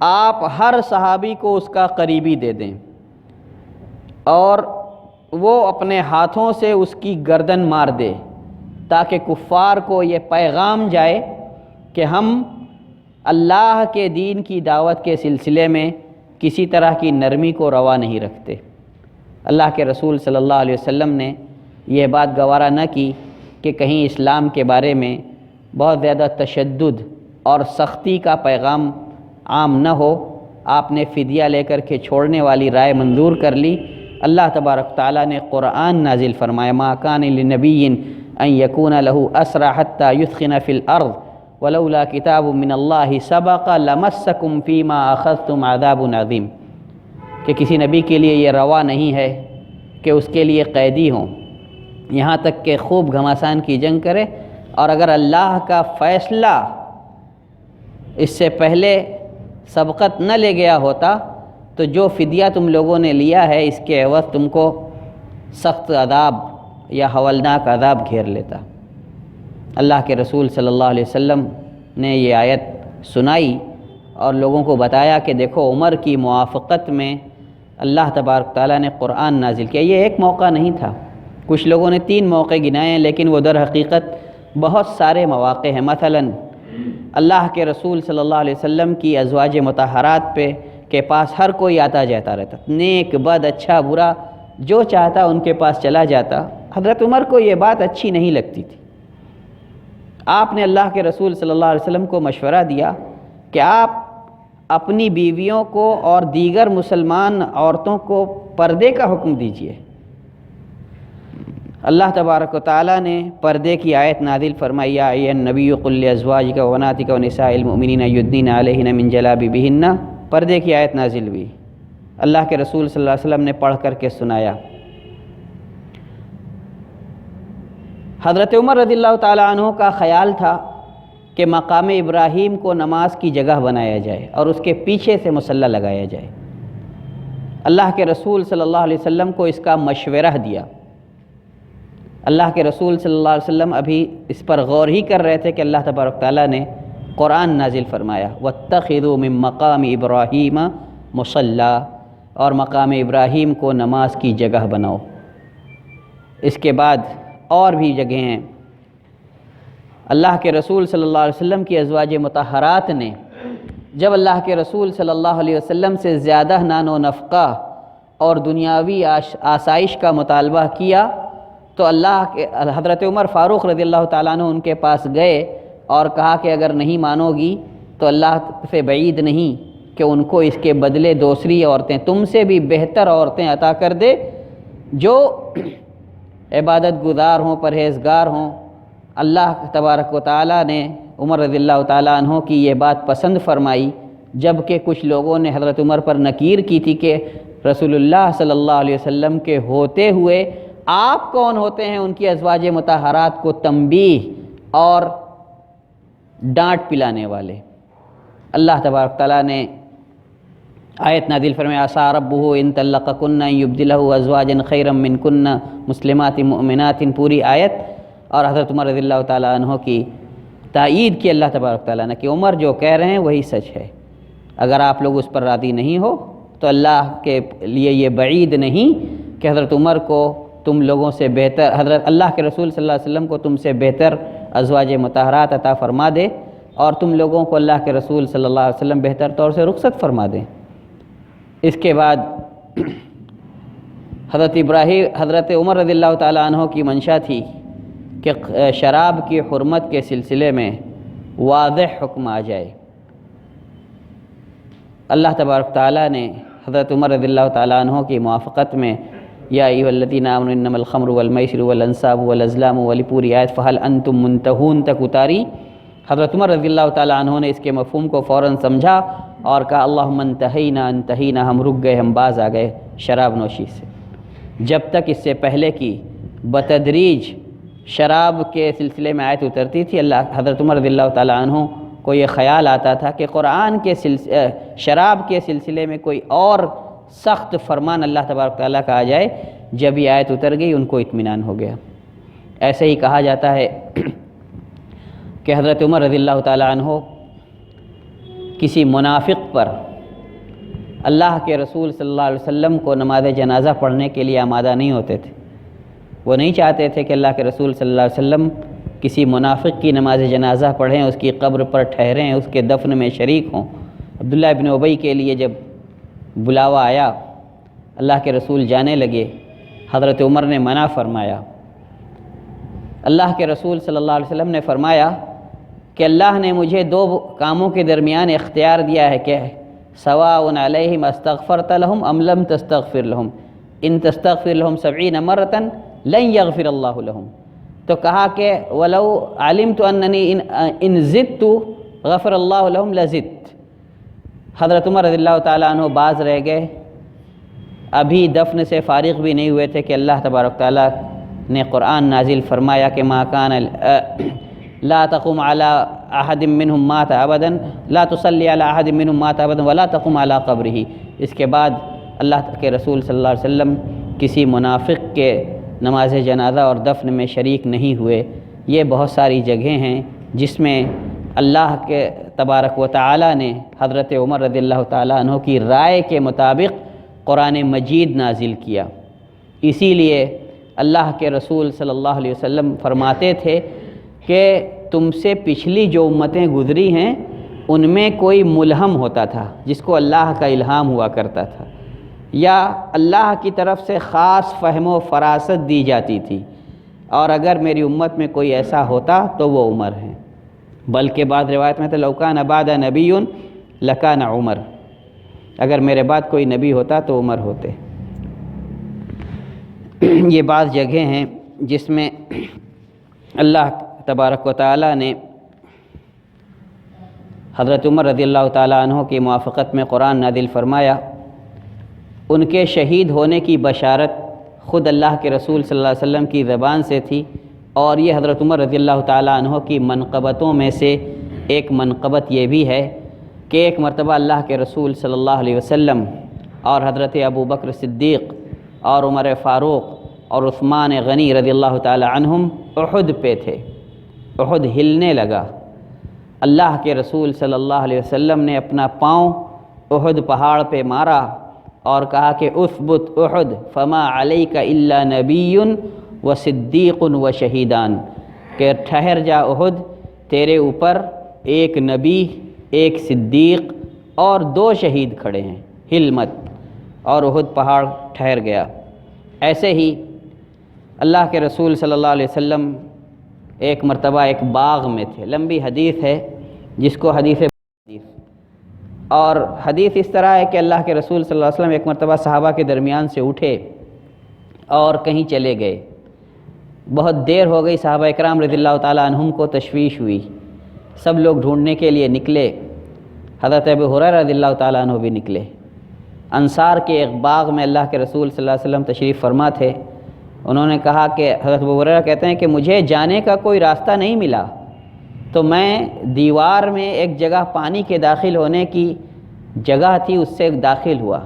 S1: آپ ہر صحابی کو اس کا قریبی دے دیں، اور وہ اپنے ہاتھوں سے اس کی گردن مار دے، تاکہ کفار کو یہ پیغام جائے کہ ہم اللہ کے دین کی دعوت کے سلسلے میں کسی طرح کی نرمی کو روا نہیں رکھتے۔ اللہ کے رسول صلی اللہ علیہ وسلم نے یہ بات گوارا نہ کی کہ کہیں اسلام کے بارے میں بہت زیادہ تشدد اور سختی کا پیغام عام نہ ہو۔ آپ نے فدیہ لے کر کے چھوڑنے والی رائے منظور کر لی۔ اللہ تبارک تعالیٰ نے قرآن نازل فرمایا، ما کان لنبی ان یکون لہ اسری حتی یثخن فی الارض ولولا کتاب من اللہ سبق لمسکم فیما اخذتم عذاب عظیم، کہ کسی نبی کے لیے یہ روا نہیں ہے کہ اس کے لیے قیدی ہوں، یہاں تک کہ خوب گھماسان کی جنگ کرے، اور اگر اللہ کا فیصلہ اس سے پہلے سبقت نہ لے گیا ہوتا تو جو فدیہ تم لوگوں نے لیا ہے اس کے عوض تم کو سخت عذاب یا ہولناک عذاب گھیر لیتا۔ اللہ کے رسول صلی اللہ علیہ وسلم نے یہ آیت سنائی اور لوگوں کو بتایا کہ دیکھو عمر کی موافقت میں اللہ تبارک تعالیٰ نے قرآن نازل کیا۔ یہ ایک موقع نہیں تھا، کچھ لوگوں نے 3 موقع گنائے ہیں، لیکن وہ در حقیقت بہت سارے مواقع ہیں۔ مثلاً اللہ کے رسول صلی اللہ علیہ وسلم کی ازواج مطہرات کے پاس ہر کوئی آتا جاتا رہتا، نیک بد اچھا برا جو چاہتا ان کے پاس چلا جاتا۔ حضرت عمر کو یہ بات اچھی نہیں لگتی تھی۔ آپ نے اللہ کے رسول صلی اللہ علیہ وسلم کو مشورہ دیا کہ آپ اپنی بیویوں کو اور دیگر مسلمان عورتوں کو پردے کا حکم دیجیے۔ اللہ تبارک و تعالیٰ نے پردے کی آیت نازل فرمائی، یا ایھا النبی قل لازواجک و بناتک و نساء المؤمنین یدنین علیہن من جلابیبہن، پردے کی آیت نازل ہوئی۔ اللہ کے رسول صلی اللہ علیہ وسلم نے پڑھ کر کے سنایا۔ حضرت عمر رضی اللہ تعالیٰ عنہ کا خیال تھا کہ مقام ابراہیم کو نماز کی جگہ بنایا جائے اور اس کے پیچھے سے مصلی لگایا جائے۔ اللہ کے رسول صلی اللہ علیہ وسلم کو اس کا مشورہ دیا۔ اللہ کے رسول صلی اللہ علیہ وسلم ابھی اس پر غور ہی کر رہے تھے کہ اللہ تبارک تعالیٰ نے قرآن نازل فرمایا، وَاتَّخِذُوا مِن مَّقَامِ إِبْرَاهِيمَ مُصَلَّى، اور مقام ابراہیم کو نماز کی جگہ بناؤ۔ اس کے بعد اور بھی جگہیں ہیں۔ اللہ کے رسول صلی اللہ علیہ وسلم کی ازواج مطہرات نے جب اللہ کے رسول صلی اللہ علیہ وسلم سے زیادہ نان و نفقہ اور دنیاوی آسائش کا مطالبہ کیا تو حضرت عمر فاروق رضی اللہ تعالیٰ عنہ ان کے پاس گئے اور کہا کہ اگر نہیں مانو گی تو اللہ سے بعید نہیں کہ ان کو اس کے بدلے دوسری عورتیں تم سے بھی بہتر عورتیں عطا کر دے، جو عبادت گزار ہوں، پرہیزگار ہوں۔ اللہ تبارک و تعالیٰ نے عمر رضی اللہ تعالیٰ عنہ کی یہ بات پسند فرمائی، جبکہ کچھ لوگوں نے حضرت عمر پر نکیر کی تھی کہ رسول اللہ صلی اللہ علیہ وسلم کے ہوتے ہوئے آپ کون ہوتے ہیں ان کی ازواج مطہرات کو تنبیہ اور ڈانٹ پلانے والے۔ اللہ تبارک تعالیٰ نے آیت نازل فرمایا، عسیٰ ربہ ان طلقکن ان یبدلہ ازواجا خیرا منکن مسلمات مؤمنات، پوری آیت، اور حضرت عمر رضی اللہ تعالیٰ عنہ کی تائید کی اللہ تبارک تعالیٰ نے کہ عمر جو کہہ رہے ہیں وہی سچ ہے، اگر آپ لوگ اس پر راضی نہیں ہو تو اللہ کے لیے یہ بعید نہیں کہ حضرت عمر کو تم لوگوں سے بہتر، اللہ کے رسول صلی اللہ علیہ وسلم کو تم سے بہتر ازواج مطہرات عطا فرما دے اور تم لوگوں کو اللہ کے رسول صلی اللہ علیہ وسلم بہتر طور سے رخصت فرما دیں۔ اس کے بعد حضرت عمر رضی اللہ تعالیٰ عنہ کی منشا تھی کہ شراب کی حرمت کے سلسلے میں واضح حکم آ جائے۔ اللہ تبارک تعالیٰ نے حضرت عمر رضی اللہ تعالیٰ عنہ کی موافقت میں یا ایھا الذین آمنوا انما الخمر والمیسر والانصاب والازلام والی پوری آیت فہل انتم منتہون تک اتاری۔ حضرت عمر رضی اللہ تعالیٰ عنہ نے اس کے مفہوم کو فوراً سمجھا اور کہا اللہم انتہینا انتہینا، ہم رک گئے، ہم باز آ گئے شراب نوشی سے۔ جب تک اس سے پہلے کی بتدریج شراب کے سلسلے میں آیت اترتی تھی، حضرت عمر رضی اللہ تعالیٰ عنہ کو یہ خیال آتا تھا کہ قرآن کے شراب کے سلسلے میں کوئی اور سخت فرمان اللہ تبارک تعالیٰ کا آ جائے۔ جب یہ آیت اتر گئی ان کو اطمینان ہو گیا۔ ایسے ہی کہا جاتا ہے کہ حضرت عمر رضی اللہ تعالیٰ عنہ کسی منافق پر اللہ کے رسول صلی اللہ علیہ وسلم کو نماز جنازہ پڑھنے کے لیے آمادہ نہیں ہوتے تھے۔ وہ نہیں چاہتے تھے کہ اللہ کے رسول صلی اللہ علیہ وسلم کسی منافق کی نماز جنازہ پڑھیں، اس کی قبر پر ٹھہریں، اس کے دفن میں شریک ہوں۔ عبداللہ ابن ابی کے لیے جب بلاوا آیا، اللہ کے رسول جانے لگے، حضرت عمر نے منع فرمایا۔ اللہ کے رسول صلی اللہ علیہ وسلم نے فرمایا کہ اللہ نے مجھے دو کاموں کے درمیان اختیار دیا ہے کہ سواء علیہم استغفرت لہم ام لم تستغفر لہم ان تستغفر لہم 70 مرۃ لن یغفر اللہ لہم۔ تو کہا کہ ولو علمت اننی ان زدت غفر اللہ لہم لزدت۔ حضرت عمر رضی اللہ تعالیٰ عنہ باز رہ گئے، ابھی دفن سے فارغ بھی نہیں ہوئے تھے کہ اللہ تبارک تعالیٰ نے قرآن نازل فرمایا کہ ما کان لا تقم علی احد منہم مات ابدا لا تصلی علی احد منہم مات ابدا ولا تقم علی قبرہ۔ اس کے بعد اللہ کے رسول صلی اللہ علیہ وسلم کسی منافق کے نماز جنازہ اور دفن میں شریک نہیں ہوئے۔ یہ بہت ساری جگہیں ہیں جس میں اللہ کے تبارک و تعالیٰ نے حضرت عمر رضی اللہ تعالیٰ عنہ کی رائے کے مطابق قرآن مجید نازل کیا۔ اسی لیے اللہ کے رسول صلی اللہ علیہ وسلم فرماتے تھے کہ تم سے پچھلی جو امتیں گزری ہیں ان میں کوئی ملہم ہوتا تھا جس کو اللہ کا الہام ہوا کرتا تھا، یا اللہ کی طرف سے خاص فہم و فراست دی جاتی تھی، اور اگر میری امت میں کوئی ایسا ہوتا تو وہ عمر ہیں۔ بلکہ بعض روایت میں تو لو کان بعد نبی لکان عمر، اگر میرے بعد کوئی نبی ہوتا تو عمر ہوتے۔ یہ بعض جگہیں ہیں جس میں اللہ تبارک و تعالیٰ نے حضرت عمر رضی اللہ تعالیٰ عنہ کی موافقت میں قرآن نازل فرمایا۔ ان کے شہید ہونے کی بشارت خود اللہ کے رسول صلی اللہ علیہ وسلم کی زبان سے تھی، اور یہ حضرت عمر رضی اللہ تعالیٰ عنہ کی منقبتوں میں سے ایک منقبت یہ بھی ہے کہ ایک مرتبہ اللہ کے رسول صلی اللہ علیہ وسلم اور حضرت ابو بکر صدیق اور عمر فاروق اور عثمان غنی رضی اللہ تعالیٰ عنہم احد پہ تھے۔ احد ہلنے لگا۔ اللہ کے رسول صلی اللہ علیہ وسلم نے اپنا پاؤں احد پہاڑ پہ مارا اور کہا کہ اثبت احد فما علیک الا نبی و صدیق و شہیدان، کہ ٹھہر جا احد، تیرے اوپر ایک نبی، ایک صدیق اور 2 شہید کھڑے ہیں، ہل مت۔ اور احد پہاڑ ٹھہر گیا۔ ایسے ہی اللہ کے رسول صلی اللہ علیہ وسلم ایک مرتبہ ایک باغ میں تھے، لمبی حدیث ہے جس کو حدیث، اور حدیث اس طرح ہے کہ اللہ کے رسول صلی اللہ علیہ وسلم ایک مرتبہ صحابہ کے درمیان سے اٹھے اور کہیں چلے گئے۔ بہت دیر ہو گئی، صحابہ اکرام رضی اللہ تعالیٰ عنہم کو تشویش ہوئی، سب لوگ ڈھونڈنے کے لیے نکلے۔ حضرت ابو ہریرہ رضی اللہ تعالیٰ عنہ بھی نکلے۔ انصار کے ایک باغ میں اللہ کے رسول صلی اللہ علیہ وسلم تشریف فرما تھے۔ انہوں نے کہا کہ حضرت ابو ہریرہ کہتے ہیں کہ مجھے جانے کا کوئی راستہ نہیں ملا، تو میں دیوار میں ایک جگہ پانی کے داخل ہونے کی جگہ تھی، اس سے داخل ہوا،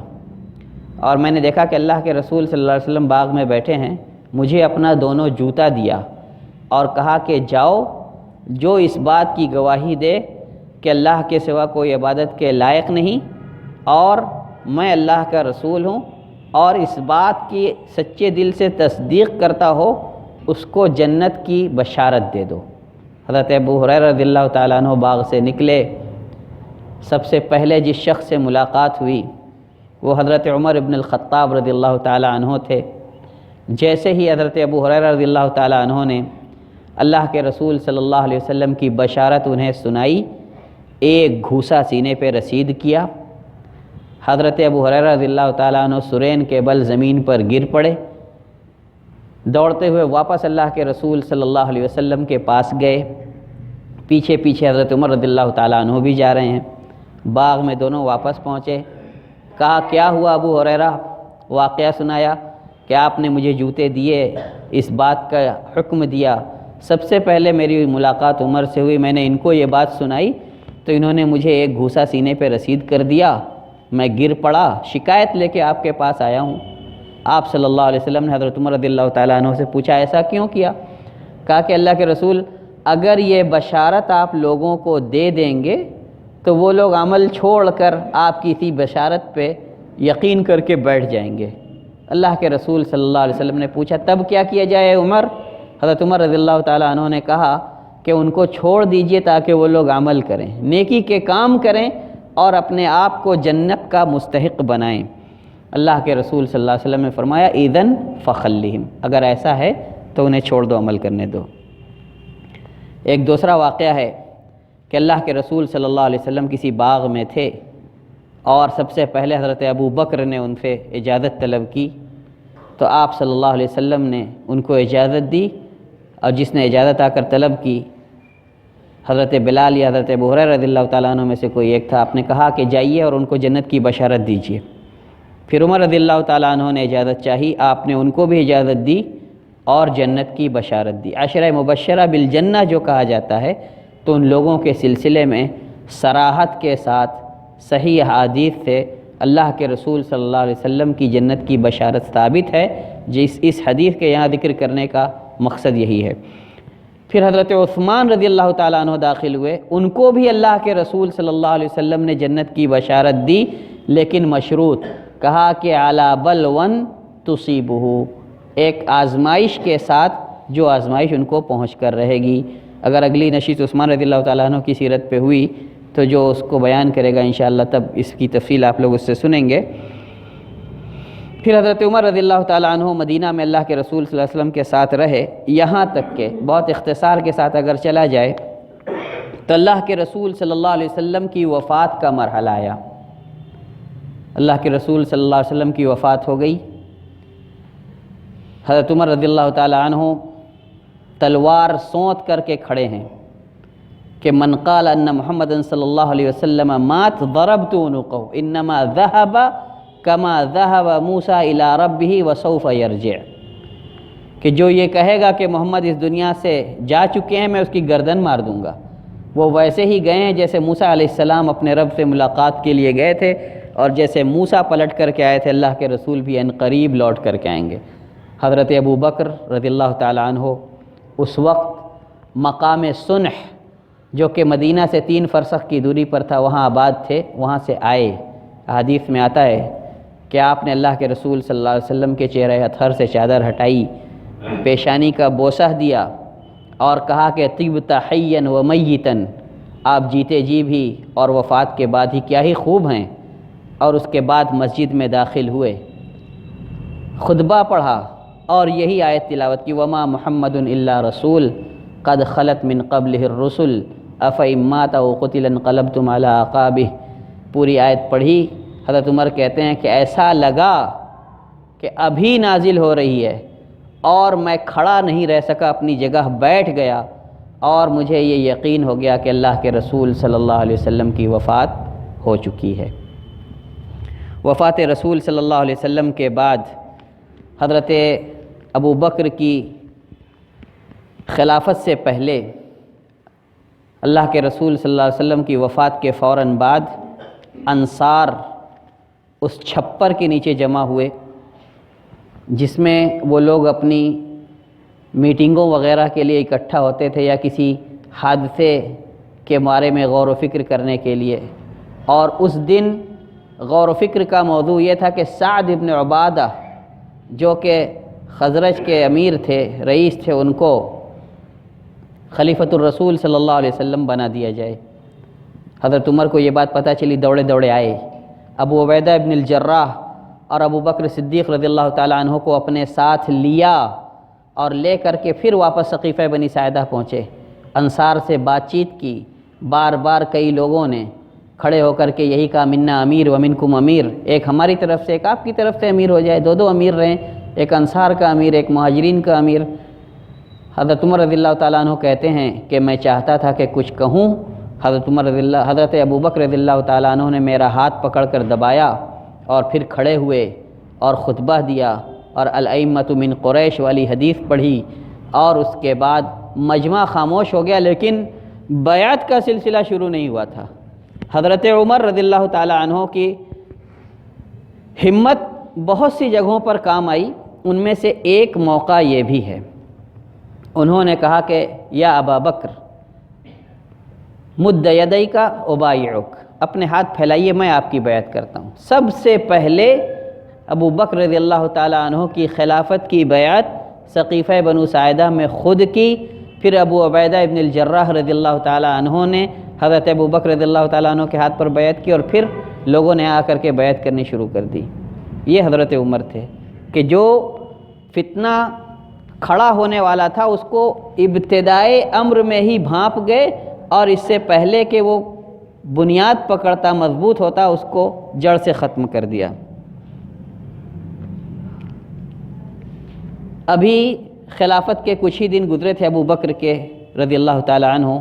S1: اور میں نے دیکھا کہ اللہ کے رسول صلی اللہ علیہ وسلم باغ میں بیٹھے ہیں۔ مجھے اپنا دونوں جوتا دیا اور کہا کہ جاؤ، جو اس بات کی گواہی دے کہ اللہ کے سوا کوئی عبادت کے لائق نہیں اور میں اللہ کا رسول ہوں، اور اس بات کی سچے دل سے تصدیق کرتا ہو، اس کو جنت کی بشارت دے دو۔ حضرت ابو ہریرہ رضی اللہ تعالیٰ عنہ باغ سے نکلے۔ سب سے پہلے جس شخص سے ملاقات ہوئی وہ حضرت عمر ابن الخطاب رضی اللہ تعالیٰ عنہ تھے۔ جیسے ہی حضرت ابو ہریرہ رضی اللہ تعالیٰ عنہ نے اللہ کے رسول صلی اللہ علیہ وسلم کی بشارت انہیں سنائی، ایک گھوسا سینے پہ رسید کیا۔ حضرت ابو ہریرہ رضی اللہ تعالیٰ عنہ سرین کے بل زمین پر گر پڑے۔ دوڑتے ہوئے واپس اللہ کے رسول صلی اللہ علیہ وسلم کے پاس گئے۔ پیچھے پیچھے حضرت عمر رضی اللہ تعالیٰ عنہ بھی جا رہے ہیں۔ باغ میں دونوں واپس پہنچے۔ کہا کیا ہوا ابو ہریرہ؟ واقعہ سنایا کہ آپ نے مجھے جوتے دیے، اس بات کا حکم دیا۔ سب سے پہلے میری ملاقات عمر سے ہوئی، میں نے ان کو یہ بات سنائی تو انہوں نے مجھے ایک گھوسا سینے پہ رسید کر دیا، میں گر پڑا، شکایت لے کے آپ کے پاس آیا ہوں۔ آپ صلی اللہ علیہ وسلم نے حضرت عمر رضی اللہ تعالیٰ عنہ سے پوچھا ایسا کیوں کیا؟ کہا کہ اللہ کے رسول، اگر یہ بشارت آپ لوگوں کو دے دیں گے تو وہ لوگ عمل چھوڑ کر آپ کی اسی بشارت پہ یقین کر کے بیٹھ جائیں گے۔ اللہ کے رسول صلی اللہ علیہ وسلم نے پوچھا تب کیا کیا جائے عمر؟ حضرت عمر رضی اللہ تعالیٰ عنہ نے کہا کہ ان کو چھوڑ دیجئے تاکہ وہ لوگ عمل کریں، نیکی کے کام کریں اور اپنے آپ کو جنت کا مستحق بنائیں۔ اللہ کے رسول صلی اللہ علیہ وسلم نے فرمایا اذن فخلہم، اگر ایسا ہے تو انہیں چھوڑ دو، عمل کرنے دو۔ ایک دوسرا واقعہ ہے کہ اللہ کے رسول صلی اللہ علیہ وسلم کسی باغ میں تھے اور سب سے پہلے حضرت ابو بکر نے ان سے اجازت طلب کی، تو آپ صلی اللہ علیہ وسلم نے ان کو اجازت دی، اور جس نے اجازت آ کر طلب کی حضرت بلال یا حضرت ابو ہریرہ رضی اللہ تعالیٰ عنہ میں سے کوئی ایک تھا، آپ نے کہا کہ جائیے اور ان کو جنت کی بشارت دیجیے۔ پھر عمر رضی اللہ تعالیٰ عنہ نے اجازت چاہی، آپ نے ان کو بھی اجازت دی اور جنت کی بشارت دی۔ عشرہ مبشرہ بالجنہ جو کہا جاتا ہے، تو ان لوگوں کے سلسلے میں صراحت کے ساتھ صحیح احادیث سے اللہ کے رسول صلی اللہ علیہ وسلم کی جنت کی بشارت ثابت ہے، اس حدیث کے یہاں ذکر کرنے کا مقصد یہی ہے۔ پھر حضرت عثمان رضی اللہ تعالیٰ عنہ داخل ہوئے، ان کو بھی اللہ کے رسول صلی اللہ علیہ وسلم نے جنت کی بشارت دی، لیکن مشروط، کہا کہ علی بلون تصیبہ، ایک آزمائش کے ساتھ جو آزمائش ان کو پہنچ کر رہے گی۔ اگر اگلی نشست عثمان رضی اللہ تعالیٰ عنہ کی سیرت پہ ہوئی تو جو اس کو بیان کرے گا انشاءاللہ تب اس کی تفصیل آپ لوگ اس سے سنیں گے۔ پھر حضرت عمر رضی اللہ تعالیٰ عنہ مدینہ میں اللہ کے رسول صلی اللہ علیہ وسلم کے ساتھ رہے، یہاں تک کہ بہت اختصار کے ساتھ اگر چلا جائے تو اللہ کے رسول صلی اللہ علیہ وسلم کی وفات کا مرحلہ آیا۔ اللہ کے رسول صلی اللہ علیہ وسلم کی وفات ہو گئی، حضرت عمر رضی اللہ تعالیٰ عنہ تلوار سونت کر کے کھڑے ہیں کہ من قال ان محمد صلی اللہ علیہ وسلم مات ضربت عنقہ انما ذهب کما ذهب موسیٰ الی ربہ وسوف یرجع، کہ جو یہ کہے گا کہ محمد اس دنیا سے جا چکے ہیں میں اس کی گردن مار دوں گا، وہ ویسے ہی گئے ہیں جیسے موسیٰ علیہ السلام اپنے رب سے ملاقات کے لیے گئے تھے، اور جیسے موسیٰ پلٹ کر کے آئے تھے اللہ کے رسول بھی ان قریب لوٹ کر کے آئیں گے۔ حضرت ابو بکر رضی اللہ تعالیٰ عنہ اس وقت مقام صنح جو کہ مدینہ سے 3 فرسخ کی دوری پر تھا وہاں آباد تھے، وہاں سے آئے۔ حدیث میں آتا ہے کہ آپ نے اللہ کے رسول صلی اللہ علیہ وسلم کے چہرہ اطہر سے چادر ہٹائی، پیشانی کا بوسہ دیا اور کہا کہ طبت حیا و میتا، آپ جیتے جی بھی اور وفات کے بعد ہی کیا ہی خوب ہیں، اور اس کے بعد مسجد میں داخل ہوئے، خطبہ پڑھا اور یہی آیت تلاوت کی وما محمد الا رسول قد خلت من قبلہ الرسل افئن مات او قتل انقلبتم علی اعقابہ، پوری آیت پڑھی۔ حضرت عمر کہتے ہیں کہ ایسا لگا کہ ابھی نازل ہو رہی ہے، اور میں کھڑا نہیں رہ سکا، اپنی جگہ بیٹھ گیا، اور مجھے یہ یقین ہو گیا کہ اللہ کے رسول صلی اللہ علیہ وسلم کی وفات ہو چکی ہے۔ وفات رسول صلی اللہ علیہ وسلم کے بعد حضرت ابو بکر کی خلافت سے پہلے اللہ کے رسول صلی اللہ علیہ وسلم کی وفات کے فوراً بعد انصار اس چھپر کے نیچے جمع ہوئے جس میں وہ لوگ اپنی میٹنگوں وغیرہ کے لیے اکٹھا ہوتے تھے یا کسی حادثے کے بارے میں غور و فکر کرنے کے لیے، اور اس دن غور و فکر کا موضوع یہ تھا کہ سعد ابن عبادہ جو کہ خزرج کے امیر تھے، رئیس تھے، ان کو خلیفۃ الرسول صلی اللہ علیہ وسلم بنا دیا جائے۔ حضرت عمر کو یہ بات پتہ چلی، دوڑے دوڑے آئے، ابو عبیدہ ابن الجراح اور ابو بکر صدیق رضی اللہ تعالیٰ عنہ کو اپنے ساتھ لیا اور لے کر کے پھر واپس سقیفہ بنی ساعدہ پہنچے، انصار سے بات چیت کی، بار بار کئی لوگوں نے کھڑے ہو کر کے یہی کہا منا امیر و منکم امیر، ایک ہماری طرف سے ایک آپ کی طرف سے امیر ہو جائے، دو امیر رہیں، ایک انصار کا امیر ایک مہاجرین کا امیر۔ حضرت عمر رضی اللہ تعالیٰ عنہ کہتے ہیں کہ میں چاہتا تھا کہ کچھ کہوں، حضرت ابو بکر رضی اللہ تعالیٰ عنہ نے میرا ہاتھ پکڑ کر دبایا اور پھر کھڑے ہوئے اور خطبہ دیا اور الائمۃ من قریش والی حدیث پڑھی، اور اس کے بعد مجمع خاموش ہو گیا، لیکن بیعت کا سلسلہ شروع نہیں ہوا تھا۔ حضرت عمر رضی اللہ تعالیٰ عنہ کی ہمت بہت سی جگہوں پر کام آئی، ان میں سے ایک موقع یہ بھی ہے، انہوں نے کہا کہ یا ابا بکر مد یدیک ابایعک، اپنے ہاتھ پھیلائیے، میں آپ کی بیعت کرتا ہوں۔ سب سے پہلے ابو بکر رضی اللہ تعالیٰ عنہ کی خلافت کی بیعت سقیفہ بنو ساعدہ میں خود کی، پھر ابو عبیدہ ابن الجراح رضی اللہ تعالیٰ عنہ نے حضرت ابو بکر رضی اللہ تعالیٰ عنہ کے ہاتھ پر بیعت کی، اور پھر لوگوں نے آ کر کے بیعت کرنی شروع کر دی۔ یہ حضرت عمر تھے کہ جو فتنہ کھڑا ہونے والا تھا اس کو ابتدائے امر میں ہی بھانپ گئے، اور اس سے پہلے کہ وہ بنیاد پکڑتا مضبوط ہوتا اس کو جڑ سے ختم کر دیا۔ ابھی خلافت کے کچھ ہی دن گزرے تھے ابو بکر کے رضی اللہ تعالی عنہ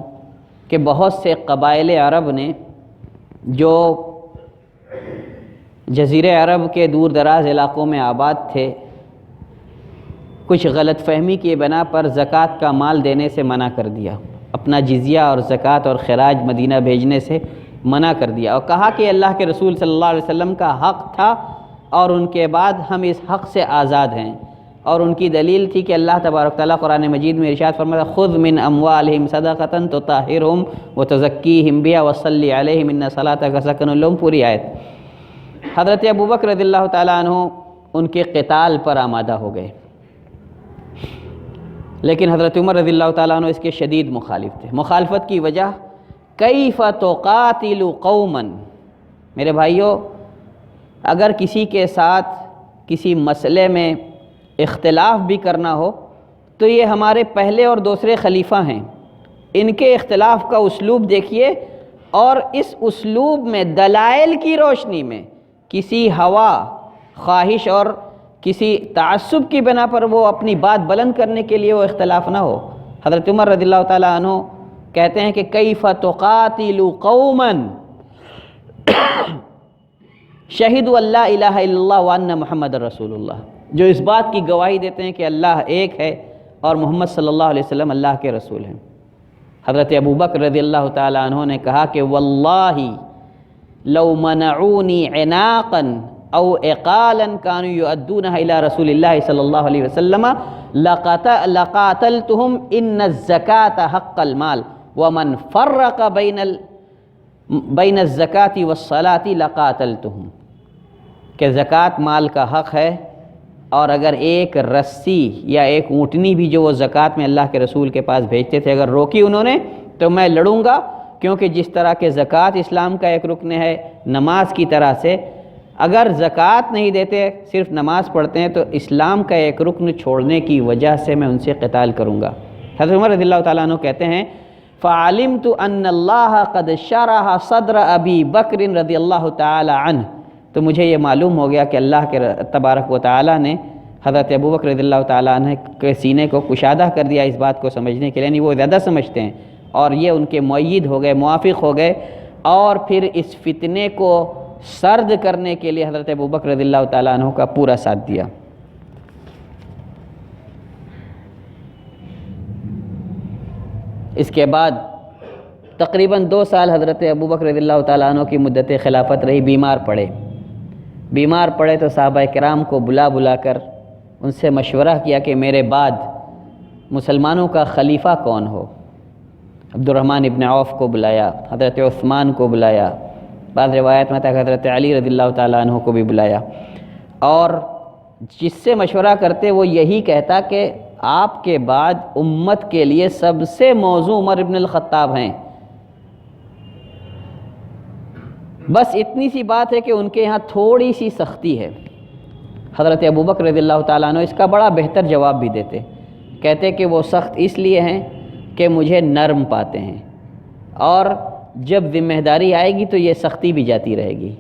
S1: کہ بہت سے قبائل عرب نے جو جزیرہ عرب کے دور دراز علاقوں میں آباد تھے، کچھ غلط فہمی کی بنا پر زکوٰۃ کا مال دینے سے منع کر دیا، اپنا جزیہ اور زکوٰۃ اور خراج مدینہ بھیجنے سے منع کر دیا، اور کہا کہ اللہ کے رسول صلی اللہ علیہ وسلم کا حق تھا اور ان کے بعد ہم اس حق سے آزاد ہیں۔ اور ان کی دلیل تھی کہ اللہ تبارک تعالیٰ قرآن مجید میں ارشاد فرماتا خذ من اموالہم صدقۃ تطہرہم وتزکیہم بہا وصلی علیہم ان صلاتک سکن لہم، پوری آیت۔ حضرت ابو بکر رضی اللہ تعالیٰ عنہ ان کے قتال پر آمادہ ہو گئے، لیکن حضرت عمر رضی اللہ تعالیٰ عنہ اس کے شدید مخالف تھے۔ مخالفت کی وجہ کیف تقاتل قوما، میرے بھائیوں اگر کسی کے ساتھ کسی مسئلے میں اختلاف بھی کرنا ہو تو یہ ہمارے پہلے اور دوسرے خلیفہ ہیں، ان کے اختلاف کا اسلوب دیکھیے، اور اس اسلوب میں دلائل کی روشنی میں کسی ہوا خواہش اور کسی تعصب کی بنا پر وہ اپنی بات بلند کرنے کے لیے وہ اختلاف نہ ہو۔ حضرت عمر رضی اللہ تعالیٰ عنہ کہتے ہیں کہ کیف تقاتل قوما شہدوا ان لا الہ الا اللہ وان محمد رسول اللہ، جو اس بات کی گواہی دیتے ہیں کہ اللہ ایک ہے اور محمد صلی اللہ علیہ وسلم اللہ کے رسول ہیں۔ حضرت ابو بکر رضی اللہ تعالیٰ عنہ نے کہا کہ واللہ لو منعونی عناقا او اقالا كانوا يؤدونها الى رسول اللہ صلی اللہ علیہ وسلم لقاتلتهم ان الزکاة حق المال ومن فرق بین الزکاة والصلاة لقاتلتهم، کہ زکوٰۃ مال کا حق ہے، اور اگر ایک رسی یا ایک اونٹنی بھی جو وہ زکوٰۃ میں اللہ کے رسول کے پاس بھیجتے تھے اگر روکی انہوں نے تو میں لڑوں گا، کیونکہ جس طرح کہ زکوٰۃ اسلام کا ایک رکن ہے نماز کی طرح سے، اگر زکوٰۃ نہیں دیتے صرف نماز پڑھتے ہیں تو اسلام کا ایک رکن چھوڑنے کی وجہ سے میں ان سے قتال کروں گا۔ حضرت عمر رضی اللہ تعالیٰ عنہ کہتے ہیں فعلمت ان اللہ قد شرح صدر ابی بکر رضی اللہ تعالی عنہ، تو مجھے یہ معلوم ہو گیا کہ اللہ کے تبارک و تعالیٰ نے حضرت ابو بکر رضی اللہ تعالیٰ عنہ کے سینے کو کشادہ کر دیا اس بات کو سمجھنے کے لیے، یعنی وہ زیادہ سمجھتے ہیں، اور یہ ان کے مؤید ہو گئے، موافق ہو گئے، اور پھر اس فتنے کو سرد کرنے کے لیے حضرت ابو بکر رضی اللہ تعالیٰ عنہ کا پورا ساتھ دیا۔ اس کے بعد تقریباً 2 سال حضرت ابو بکر رضی اللہ تعالیٰ عنہ کی مدت خلافت رہی، بیمار پڑے تو صحابہ کرام کو بلا کر ان سے مشورہ کیا کہ میرے بعد مسلمانوں کا خلیفہ کون ہو۔ عبد الرحمن ابن عوف کو بلایا، حضرت عثمان کو بلایا، بعض روایت میں تک حضرت علی رضی اللہ تعالیٰ عنہ کو بھی بلایا، اور جس سے مشورہ کرتے وہ یہی کہتا کہ آپ کے بعد امت کے لیے سب سے موزوں عمر ابن الخطاب ہیں، بس اتنی سی بات ہے کہ ان کے یہاں تھوڑی سی سختی ہے۔ حضرت ابو بکر رضی اللہ تعالیٰ عنہ اس کا بڑا بہتر جواب بھی دیتے، کہتے کہ وہ سخت اس لیے ہیں کہ مجھے نرم پاتے ہیں، اور جب ذمہ داری آئے گی تو یہ سختی بھی جاتی رہے گی،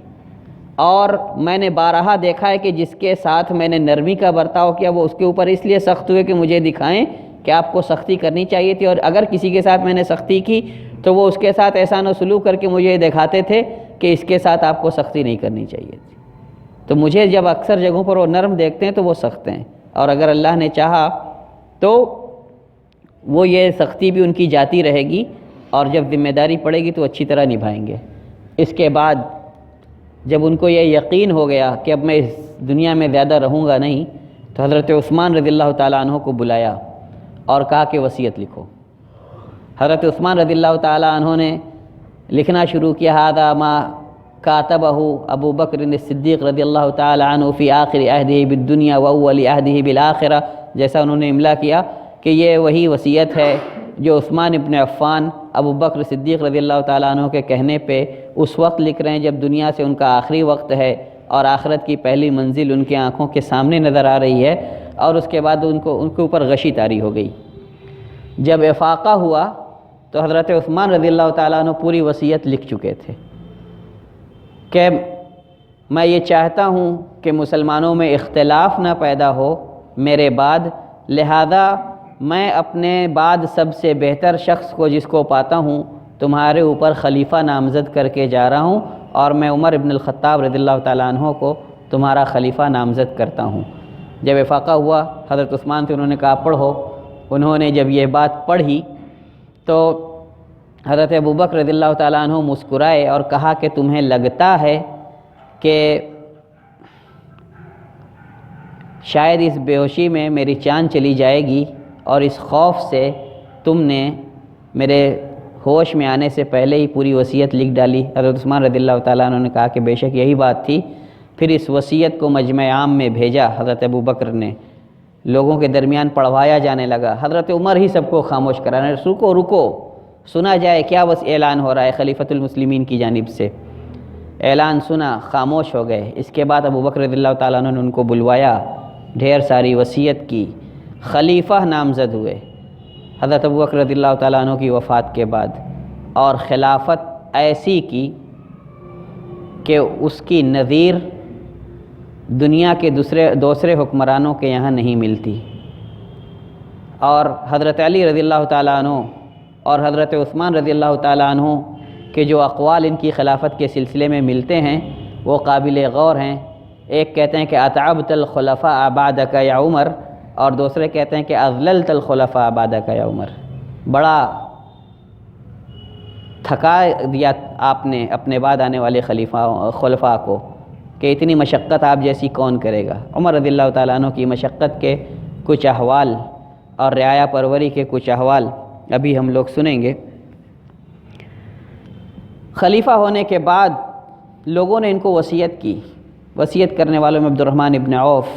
S1: اور میں نے بارہا دیکھا ہے کہ جس کے ساتھ میں نے نرمی کا برتاؤ کیا وہ اس کے اوپر اس لیے سخت ہوئے کہ مجھے دکھائیں کہ آپ کو سختی کرنی چاہیے تھی، اور اگر کسی کے ساتھ میں نے سختی کی تو وہ اس کے ساتھ احسان و سلوک کر کے مجھے دکھاتے تھے کہ اس کے ساتھ آپ کو سختی نہیں کرنی چاہیے تھی۔ تو مجھے جب اکثر جگہوں پر وہ نرم دیکھتے ہیں تو وہ سخت ہیں، اور اگر اللہ نے چاہا تو وہ یہ سختی بھی ان کی جاتی رہے گی، اور جب ذمہ داری پڑے گی تو اچھی طرح نبھائیں گے۔ اس کے بعد جب ان کو یہ یقین ہو گیا کہ اب میں اس دنیا میں زیادہ رہوں گا نہیں، تو حضرت عثمان رضی اللہ تعالیٰ عنہ کو بلایا اور کہا کہ وصیت لکھو۔ حضرت عثمان رضی اللہ تعالیٰ عنہ نے لکھنا شروع کیا ھذا ما کاتبہ ابو بکر الصدیق رضی اللہ تعالی عنہ فی آخر عہدہ بالدنیا واول عہدہ بالآخرہ، جیسا انہوں نے املا کیا کہ یہ وہی وصیت ہے جو عثمان ابن عفان ابو بکر صدیق رضی اللہ تعالیٰ عنہ کے کہنے پہ اس وقت لکھ رہے ہیں جب دنیا سے ان کا آخری وقت ہے اور آخرت کی پہلی منزل ان کے آنکھوں کے سامنے نظر آ رہی ہے، اور اس کے بعد ان کے اوپر غشی طاری ہو گئی۔ جب افاقہ ہوا تو حضرت عثمان رضی اللہ تعالیٰ عنہ پوری وصیت لکھ چکے تھے کہ میں یہ چاہتا ہوں کہ مسلمانوں میں اختلاف نہ پیدا ہو میرے بعد، لہذا میں اپنے بعد سب سے بہتر شخص کو جس کو پاتا ہوں تمہارے اوپر خلیفہ نامزد کر کے جا رہا ہوں، اور میں عمر ابن الخطاب رضی اللہ تعالیٰ عنہ کو تمہارا خلیفہ نامزد کرتا ہوں۔ جب افاقہ ہوا حضرت عثمان سے انہوں نے کہا پڑھو، انہوں نے جب یہ بات پڑھی تو حضرت ابوبکر رضی اللہ تعالیٰ عنہ مسکرائے اور کہا کہ تمہیں لگتا ہے کہ شاید اس بے ہوشی میں میری جان چلی جائے گی، اور اس خوف سے تم نے میرے ہوش میں آنے سے پہلے ہی پوری وصیت لکھ ڈالی۔ حضرت عثمان رضی اللہ تعالیٰ عنہ نے کہا کہ بے شک یہی بات تھی۔ پھر اس وصیت کو مجمع عام میں بھیجا حضرت ابوبکر نے، لوگوں کے درمیان پڑھوایا جانے لگا۔ حضرت عمر ہی سب کو خاموش کرانے، رکو رکو سنا جائے کیا بس اعلان ہو رہا ہے خلیفۃ المسلمین کی جانب سے۔ اعلان سنا، خاموش ہو گئے۔ اس کے بعد ابوبکر رضی اللہ تعالیٰ عنہ نے ان کو بلوایا، ڈھیر ساری وصیت کی، خلیفہ نامزد ہوئے حضرت ابوبکر رضی اللہ تعالیٰ عنہ کی وفات کے بعد، اور خلافت ایسی کی کہ اس کی نظیر دنیا کے دوسرے حکمرانوں کے یہاں نہیں ملتی۔ اور حضرت علی رضی اللہ تعالیٰ عنہ اور حضرت عثمان رضی اللہ تعالیٰ عنہ کے جو اقوال ان کی خلافت کے سلسلے میں ملتے ہیں وہ قابل غور ہیں۔ ایک کہتے ہیں کہ اتعبت الخلفاء بعدک یا عمر، اور دوسرے کہتے ہیں کہ اذللت الخلفاء بعدک یا عمر، بڑا تھکا دیا آپ نے اپنے بعد آنے والے خلفاء کو کہ اتنی مشقت آپ جیسی کون کرے گا۔ عمر رضی اللہ تعالیٰ عنہ کی مشقت کے کچھ احوال اور رعایا پروری کے کچھ احوال ابھی ہم لوگ سنیں گے۔ خلیفہ ہونے کے بعد لوگوں نے ان کو وصیت کی، وصیت کرنے والوں میں عبد الرحمن ابن عوف،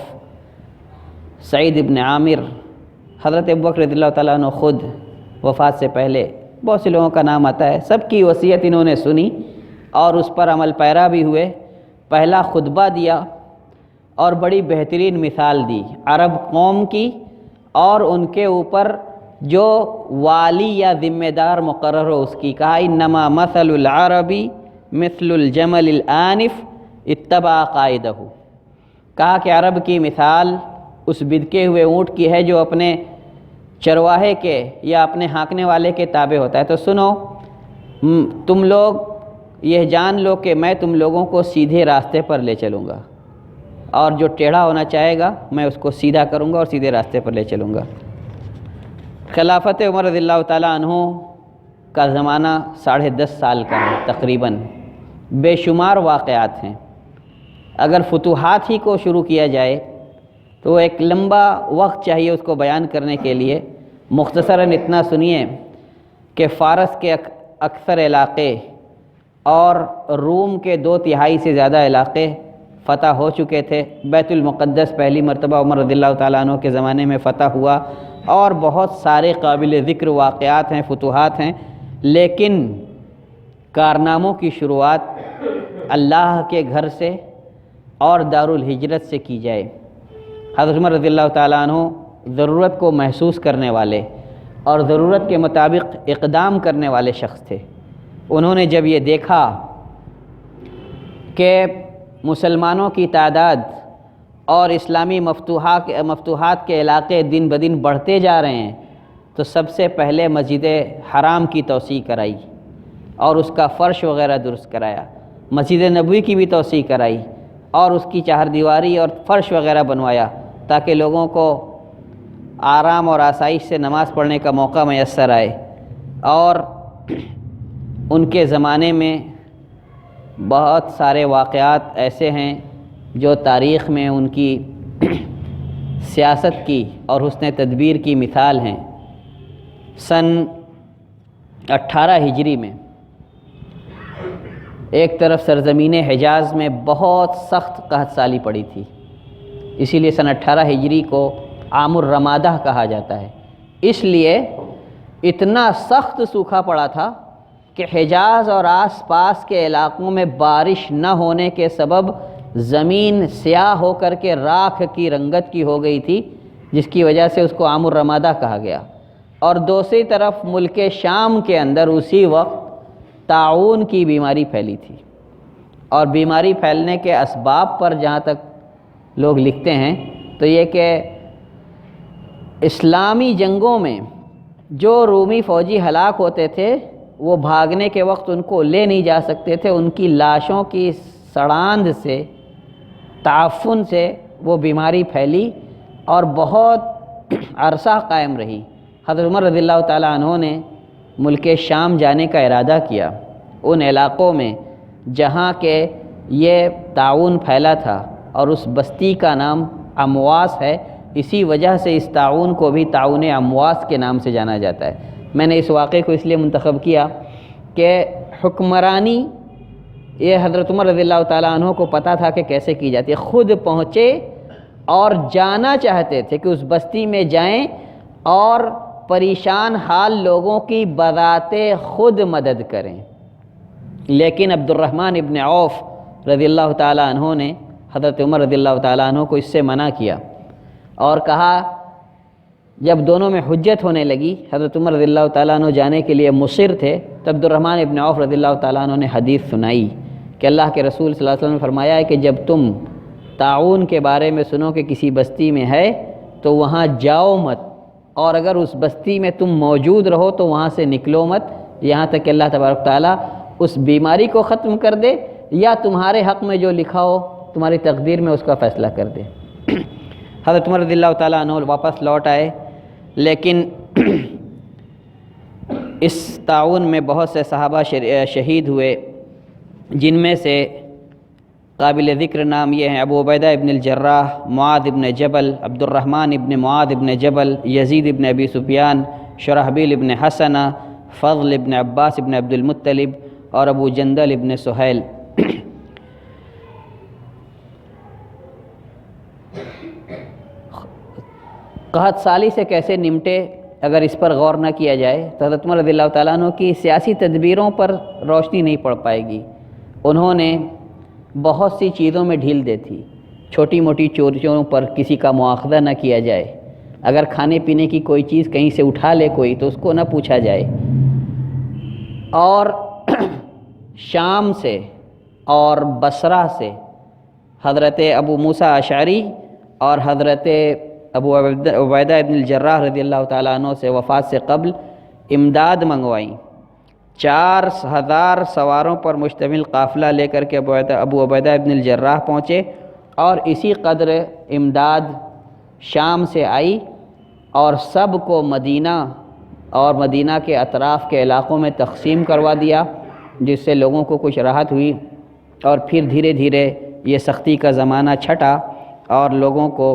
S1: سعید ابن عامر، حضرت ابوبکر رضی اللہ تعالیٰ عنہ خود وفات سے پہلے بہت سے لوگوں کا نام آتا ہے۔ سب کی وصیت انہوں نے سنی اور اس پر عمل پیرا بھی ہوئے۔ پہلا خطبہ دیا اور بڑی بہترین مثال دی عرب قوم کی، اور ان کے اوپر جو والی یا ذمہ دار مقرر ہو اس کی۔ کہا انما مثل العربی مثل الجمل الآنف اتبع قائدہ، کہا کہ عرب کی مثال اس بدکے ہوئے اونٹ کی ہے جو اپنے چرواہے کے یا اپنے ہانکنے والے کے تابع ہوتا ہے۔ تو سنو، تم لوگ یہ جان لو کہ میں تم لوگوں کو سیدھے راستے پر لے چلوں گا، اور جو ٹیڑھا ہونا چاہے گا میں اس کو سیدھا کروں گا اور سیدھے راستے پر لے چلوں گا۔ خلافت عمر رضی اللہ تعالیٰ عنہ کا زمانہ 10.5 سال کا ہے تقریباً، بے شمار واقعات ہیں۔ اگر فتوحات ہی کو شروع کیا جائے تو ایک لمبا وقت چاہیے اس کو بیان کرنے کے لیے۔ مختصراً اتنا سنیے کہ فارس کے اکثر علاقے اور روم کے 2/3 سے زیادہ علاقے فتح ہو چکے تھے۔ بیت المقدس پہلی مرتبہ عمر رضی اللہ تعالیٰ عنہ کے زمانے میں فتح ہوا، اور بہت سارے قابل ذکر واقعات ہیں، فتوحات ہیں، لیکن کارناموں کی شروعات اللہ کے گھر سے اور دارالہجرت سے کی جائے۔ حضرت عمر رضی اللہ تعالیٰ عنہ ضرورت کو محسوس کرنے والے اور ضرورت کے مطابق اقدام کرنے والے شخص تھے۔ انہوں نے جب یہ دیکھا کہ مسلمانوں کی تعداد اور اسلامی مفتوحات کے علاقے دن بدن بڑھتے جا رہے ہیں، تو سب سے پہلے مسجد حرام کی توسیع کرائی اور اس کا فرش وغیرہ درست کرایا، مسجد نبوی کی بھی توسیع کرائی اور اس کی چہار دیواری اور فرش وغیرہ بنوایا تاکہ لوگوں کو آرام اور آسائش سے نماز پڑھنے کا موقع میسر آئے۔ اور ان کے زمانے میں بہت سارے واقعات ایسے ہیں جو تاریخ میں ان کی سیاست کی اور حسن تدبیر کی مثال ہیں۔ سن 18 ہجری میں ایک طرف سرزمین حجاز میں بہت سخت قحط سالی پڑی تھی، اسی لیے سن 18 ہجری کو عام الرمادہ کہا جاتا ہے۔ اس لیے اتنا سخت سوکھا پڑا تھا کہ حجاز اور آس پاس کے علاقوں میں بارش نہ ہونے کے سبب زمین سیاہ ہو کر کے راکھ کی رنگت کی ہو گئی تھی، جس کی وجہ سے اس کو عام الرمادہ کہا گیا۔ اور دوسری طرف ملک شام کے اندر اسی وقت طاعون کی بیماری پھیلی تھی، اور بیماری پھیلنے کے اسباب پر جہاں تک لوگ لکھتے ہیں تو یہ کہ اسلامی جنگوں میں جو رومی فوجی ہلاک ہوتے تھے وہ بھاگنے کے وقت ان کو لے نہیں جا سکتے تھے، ان کی لاشوں کی سڑاند سے، تعفن سے وہ بیماری پھیلی اور بہت عرصہ قائم رہی۔ حضرت عمر رضی اللہ تعالیٰ عنہ نے ملک شام جانے کا ارادہ کیا، ان علاقوں میں جہاں کہ یہ طاعون پھیلا تھا، اور اس بستی کا نام امواس ہے، اسی وجہ سے اس طاعون کو بھی طاعون امواس کے نام سے جانا جاتا ہے۔ میں نے اس واقعے کو اس لیے منتخب کیا کہ حکمرانی یہ حضرت عمر رضی اللہ تعالیٰ عنہ کو پتہ تھا کہ کیسے کی جاتی ہے، خود پہنچے اور جانا چاہتے تھے کہ اس بستی میں جائیں اور پریشان حال لوگوں کی بذات خود مدد کریں، لیکن عبد الرحمن ابن عوف رضی اللہ تعالیٰ عنہ نے حضرت عمر رضی اللہ تعالیٰ عنہ کو اس سے منع کیا اور کہا، جب دونوں میں حجت ہونے لگی، حضرت عمر رضی اللہ تعالیٰ عنہ جانے کے لیے مصر تھے، تو عبد الرحمن ابن عوف رضی اللہ تعالیٰ عنہ نے حدیث سنائی کہ اللہ کے رسول صلی اللہ علیہ وسلم نے فرمایا ہے کہ جب تم طاعون کے بارے میں سنو کہ کسی بستی میں ہے تو وہاں جاؤ مت، اور اگر اس بستی میں تم موجود رہو تو وہاں سے نکلو مت، یہاں تک کہ اللہ تبارک تعالیٰ اس بیماری کو ختم کر دے یا تمہارے حق میں جو لکھا ہو تمہاری تقدیر میں اس کا فیصلہ کر دے۔ حضرت عمر رضی اللہ تعالیٰ عنہ واپس لوٹ آئے، لیکن اس طاعون میں بہت سے صحابہ شہید ہوئے، جن میں سے قابل ذکر نام یہ ہیں ابو عبیدہ ابن الجراح، معاذ ابن جبل، عبد الرحمن ابن معاذ ابن جبل، یزید ابن ابی سفیان، شرحبیل ابن حسنہ، فضل ابن عباس ابن عبد المطلب اور ابو جندل ابن سہیل۔ قحط سالی سے کیسے نمٹے اگر اس پر غور نہ کیا جائے تو حضرت عمر رضی اللہ تعالیٰ عنہ کی سیاسی تدبیروں پر روشنی نہیں پڑ پائے گی۔ انہوں نے بہت سی چیزوں میں ڈھیل دی تھی، چھوٹی موٹی چوریوں پر کسی کا مواخذہ نہ کیا جائے، اگر کھانے پینے کی کوئی چیز کہیں سے اٹھا لے کوئی تو اس کو نہ پوچھا جائے، اور شام سے اور بصرہ سے حضرت ابو موسیٰ اشعری اور حضرت ابو عبیدہ ابن الجراح رضی اللہ تعالیٰ عنہ سے وفات سے قبل امداد منگوائیں۔ 4000 سواروں پر مشتمل قافلہ لے کر کے ابو عبیدہ ابن الجراح پہنچے، اور اسی قدر امداد شام سے آئی اور سب کو مدینہ اور مدینہ کے اطراف کے علاقوں میں تقسیم کروا دیا، جس سے لوگوں کو کچھ راحت ہوئی، اور پھر دھیرے دھیرے یہ سختی کا زمانہ چھٹا اور لوگوں کو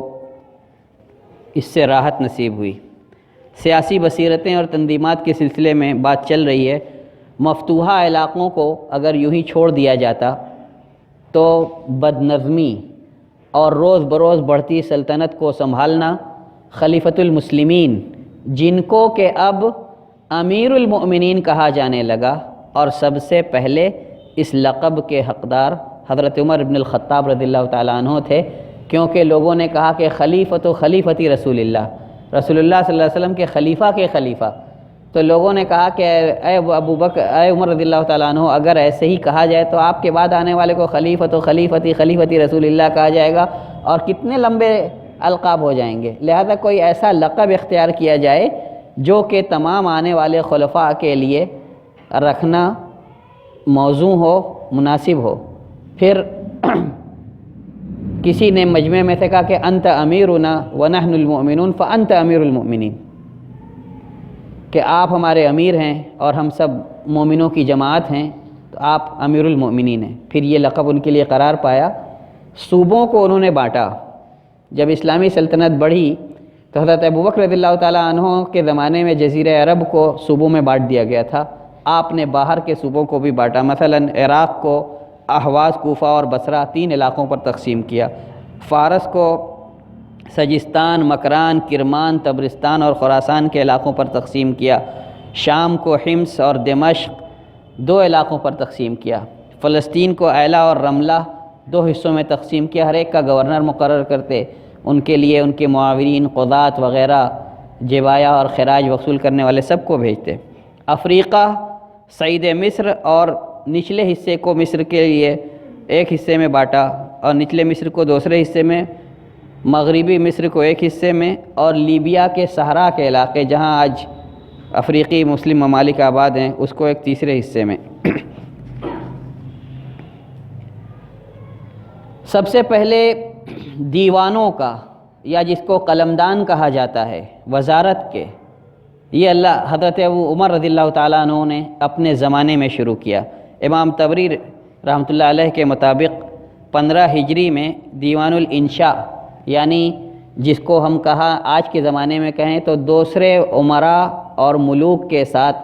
S1: اس سے راحت نصیب ہوئی۔ سیاسی بصیرتیں اور تنظیمات کے سلسلے میں بات چل رہی ہے، مفتوحہ علاقوں کو اگر یوں ہی چھوڑ دیا جاتا تو بد نظمی اور روز بروز بڑھتی سلطنت کو سنبھالنا خلیفۃ المسلمین، جن کو کہ اب امیر المؤمنین کہا جانے لگا، اور سب سے پہلے اس لقب کے حقدار حضرت عمر بن الخطاب رضی اللہ تعالیٰ عنہ تھے، کیونکہ لوگوں نے کہا کہ خلیفۃ و خلیفتی رسول اللہ صلی اللہ علیہ وسلم کے خلیفہ کے خلیفہ، تو لوگوں نے کہا کہ اے ابو بکر، اے عمر رضی اللہ تعالیٰ عنہ، اگر ایسے ہی کہا جائے تو آپ کے بعد آنے والے کو خلیفۃ و خلیفتی رسول اللہ کہا جائے گا، اور کتنے لمبے القاب ہو جائیں گے، لہذا کوئی ایسا لقب اختیار کیا جائے جو کہ تمام آنے والے خلفاء کے لیے رکھنا موزوں ہو، مناسب ہو۔ پھر کسی نے مجمع میں سے کہا کہ انت امیرنا ونحن المؤمنون فانت امیر المؤمنین، کہ آپ ہمارے امیر ہیں اور ہم سب مومنوں کی جماعت ہیں، تو آپ امیر المؤمنین ہیں۔ پھر یہ لقب ان کے لیے قرار پایا۔ صوبوں کو انہوں نے بانٹا۔ جب اسلامی سلطنت بڑھی تو حضرت ابوبکر رضی اللہ تعالیٰ عنہ کے زمانے میں جزیرہ عرب کو صوبوں میں بانٹ دیا گیا تھا، آپ نے باہر کے صوبوں کو بھی بانٹا، مثلا عراق کو احواز، کوفہ اور بصرہ 3 علاقوں پر تقسیم کیا، فارس کو سجستان، مکران، کرمان، طبرستان اور خراسان کے علاقوں پر تقسیم کیا، شام کو حمص اور دمشق 2 علاقوں پر تقسیم کیا، فلسطین کو ایلا اور رملہ 2 حصوں میں تقسیم کیا، ہر ایک کا گورنر مقرر کرتے، ان کے لیے ان کے معاونین، قضات وغیرہ، جبایا اور خراج وصول کرنے والے سب کو بھیجتے۔ افریقہ صعید مصر اور نچلے حصے کو مصر کے لیے ایک حصے میں بانٹا اور نچلے مصر کو دوسرے حصے میں، مغربی مصر کو ایک حصے میں، اور لیبیا کے صحرا کے علاقے جہاں آج افریقی مسلم ممالک آباد ہیں اس کو ایک تیسرے حصے میں۔ سب سے پہلے دیوانوں کا، یا جس کو قلمدان کہا جاتا ہے، وزارت کے، یہ حضرت ابو عمر رضی اللہ تعالیٰ عنہ نے اپنے زمانے میں شروع کیا۔ امام طبری رحمۃ اللہ علیہ کے مطابق 15 ہجری میں دیوان الانشاء، یعنی جس کو ہم آج کے زمانے میں کہیں تو دوسرے عمراء اور ملوک کے ساتھ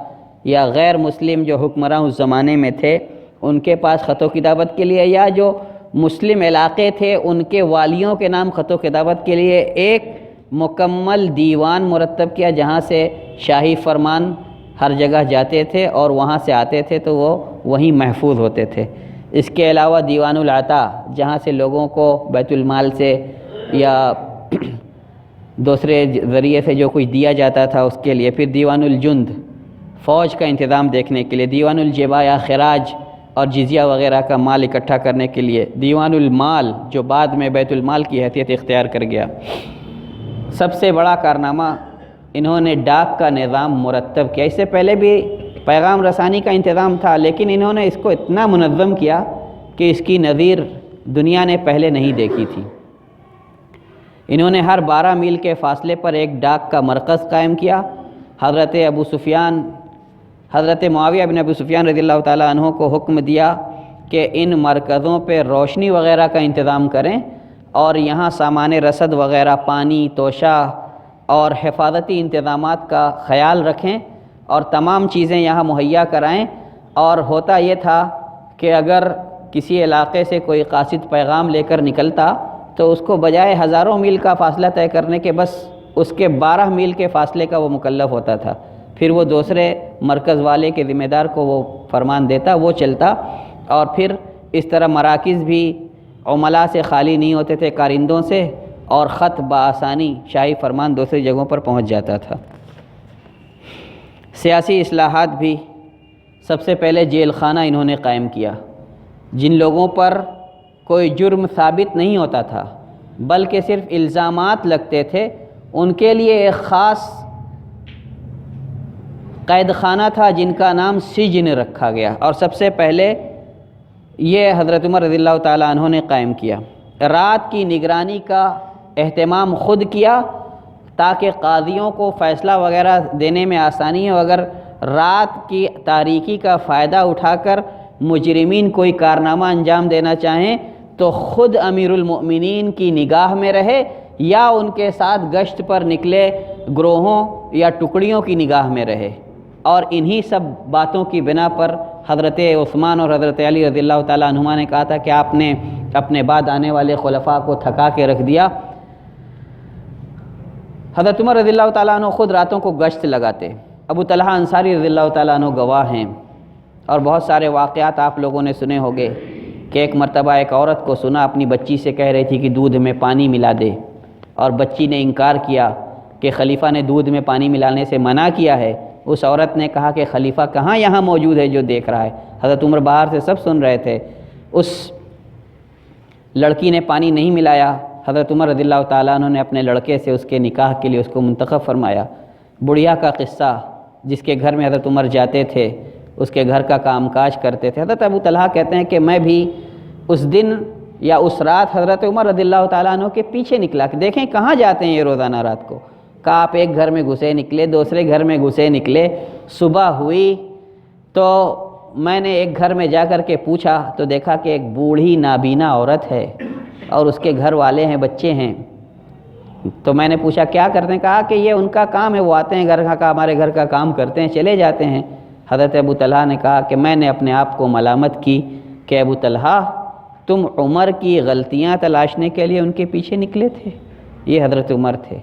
S1: یا غیر مسلم جو حکمراں اس زمانے میں تھے ان کے پاس خط و کتابت کے لیے، یا جو مسلم علاقے تھے ان کے والیوں کے نام خط و کتابت کے لیے ایک مکمل دیوان مرتب کیا، جہاں سے شاہی فرمان ہر جگہ جاتے تھے اور وہاں سے آتے تھے تو وہ وہیں محفوظ ہوتے تھے۔ اس کے علاوہ دیوان العطا، جہاں سے لوگوں کو بیت المال سے یا دوسرے ذریعے سے جو کچھ دیا جاتا تھا اس کے لیے، پھر دیوان الجند، فوج کا انتظام دیکھنے کے لیے، دیوان الجبایا، خراج اور جزیہ وغیرہ کا مال اکٹھا کرنے کے لیے، دیوان المال جو بعد میں بیت المال کی حیثیت اختیار کر گیا۔ سب سے بڑا کارنامہ انہوں نے ڈاک کا نظام مرتب کیا۔ اس سے پہلے بھی پیغام رسانی کا انتظام تھا، لیکن انہوں نے اس کو اتنا منظم کیا کہ اس کی نظیر دنیا نے پہلے نہیں دیکھی تھی۔ انہوں نے ہر 12 میل کے فاصلے پر ایک ڈاک کا مرکز قائم کیا۔ حضرت معاویہ بن ابو سفیان رضی اللہ تعالیٰ عنہ کو حکم دیا کہ ان مرکزوں پہ روشنی وغیرہ کا انتظام کریں اور یہاں سامان رسد وغیرہ، پانی، توشہ اور حفاظتی انتظامات کا خیال رکھیں اور تمام چیزیں یہاں مہیا کرائیں۔ اور ہوتا یہ تھا کہ اگر کسی علاقے سے کوئی قاصد پیغام لے کر نکلتا تو اس کو بجائے ہزاروں میل کا فاصلہ طے کرنے کے بس اس کے 12 میل کے فاصلے کا وہ مکلف ہوتا تھا، پھر وہ دوسرے مرکز والے کے ذمہ دار کو وہ فرمان دیتا، وہ چلتا، اور پھر اس طرح مراکز بھی عملاء سے خالی نہیں ہوتے تھے، کارندوں سے، اور خط بآسانی شاہی فرمان دوسری جگہوں پر پہنچ جاتا تھا۔ سیاسی اصلاحات بھی، سب سے پہلے جیل خانہ انہوں نے قائم کیا۔ جن لوگوں پر کوئی جرم ثابت نہیں ہوتا تھا بلکہ صرف الزامات لگتے تھے، ان کے لیے ایک خاص قید خانہ تھا جن کا نام سجن رکھا گیا، اور سب سے پہلے یہ حضرت عمر رضی اللہ تعالیٰ عنہ نے قائم کیا۔ رات کی نگرانی کا اہتمام خود کیا تاکہ قاضیوں کو فیصلہ وغیرہ دینے میں آسانی ہو۔ اگر رات کی تاریکی کا فائدہ اٹھا کر مجرمین کوئی کارنامہ انجام دینا چاہیں تو خود امیر المؤمنین کی نگاہ میں رہے یا ان کے ساتھ گشت پر نکلے گروہوں یا ٹکڑیوں کی نگاہ میں رہے۔ اور انہی سب باتوں کی بنا پر حضرت عثمان اور حضرت علی رضی اللہ تعالیٰ عنہما نے کہا تھا کہ آپ نے اپنے بعد آنے والے خلفاء کو تھکا کے رکھ دیا۔ حضرت عمر رضی اللہ تعالیٰ عنہ خود راتوں کو گشت لگاتے۔ ابو طلحہ انصاری رضی اللہ تعالیٰ عنہ گواہ ہیں، اور بہت سارے واقعات آپ لوگوں نے سنے ہوں گے کہ ایک مرتبہ ایک عورت کو سنا اپنی بچی سے کہہ رہی تھی کہ دودھ میں پانی ملا دے، اور بچی نے انکار کیا کہ خلیفہ نے دودھ میں پانی ملانے سے منع کیا ہے۔ اس عورت نے کہا کہ خلیفہ کہاں یہاں موجود ہے جو دیکھ رہا ہے؟ حضرت عمر باہر سے سب سن رہے تھے۔ اس لڑکی نے پانی نہیں ملایا۔ حضرت عمر رضی اللہ تعالیٰ عنہ نے اپنے لڑکے سے اس کے نکاح کے لیے اس کو منتخب فرمایا۔ بڑھیا کا قصہ، جس کے گھر میں حضرت عمر جاتے تھے، اس کے گھر کا کام کاج کرتے تھے۔ حضرت ابو طلحہ کہتے ہیں کہ میں بھی اس دن یا اس رات حضرت عمر رضی اللہ تعالیٰ عنہ کے پیچھے نکلا کہ دیکھیں کہاں جاتے ہیں یہ روزانہ رات کو۔ کہا آپ ایک گھر میں گھسے نکلے، دوسرے گھر میں گھسے نکلے، صبح ہوئی تو میں نے ایک گھر میں جا کر کے پوچھا تو دیکھا کہ ایک بوڑھی نابینا عورت ہے اور اس کے گھر والے ہیں، بچے ہیں۔ تو میں نے پوچھا کیا کرتے ہیں؟ کہا کہ یہ ان کا کام ہے، وہ آتے ہیں گھر کا، ہمارے گھر کا کام کرتے ہیں، چلے جاتے ہیں۔ حضرت ابو طلحہ نے کہا کہ میں نے اپنے آپ کو ملامت کی کہ ابو طلحہ تم عمر کی غلطیاں تلاشنے کے لیے ان کے پیچھے نکلے تھے. یہ حضرت عمر تھے.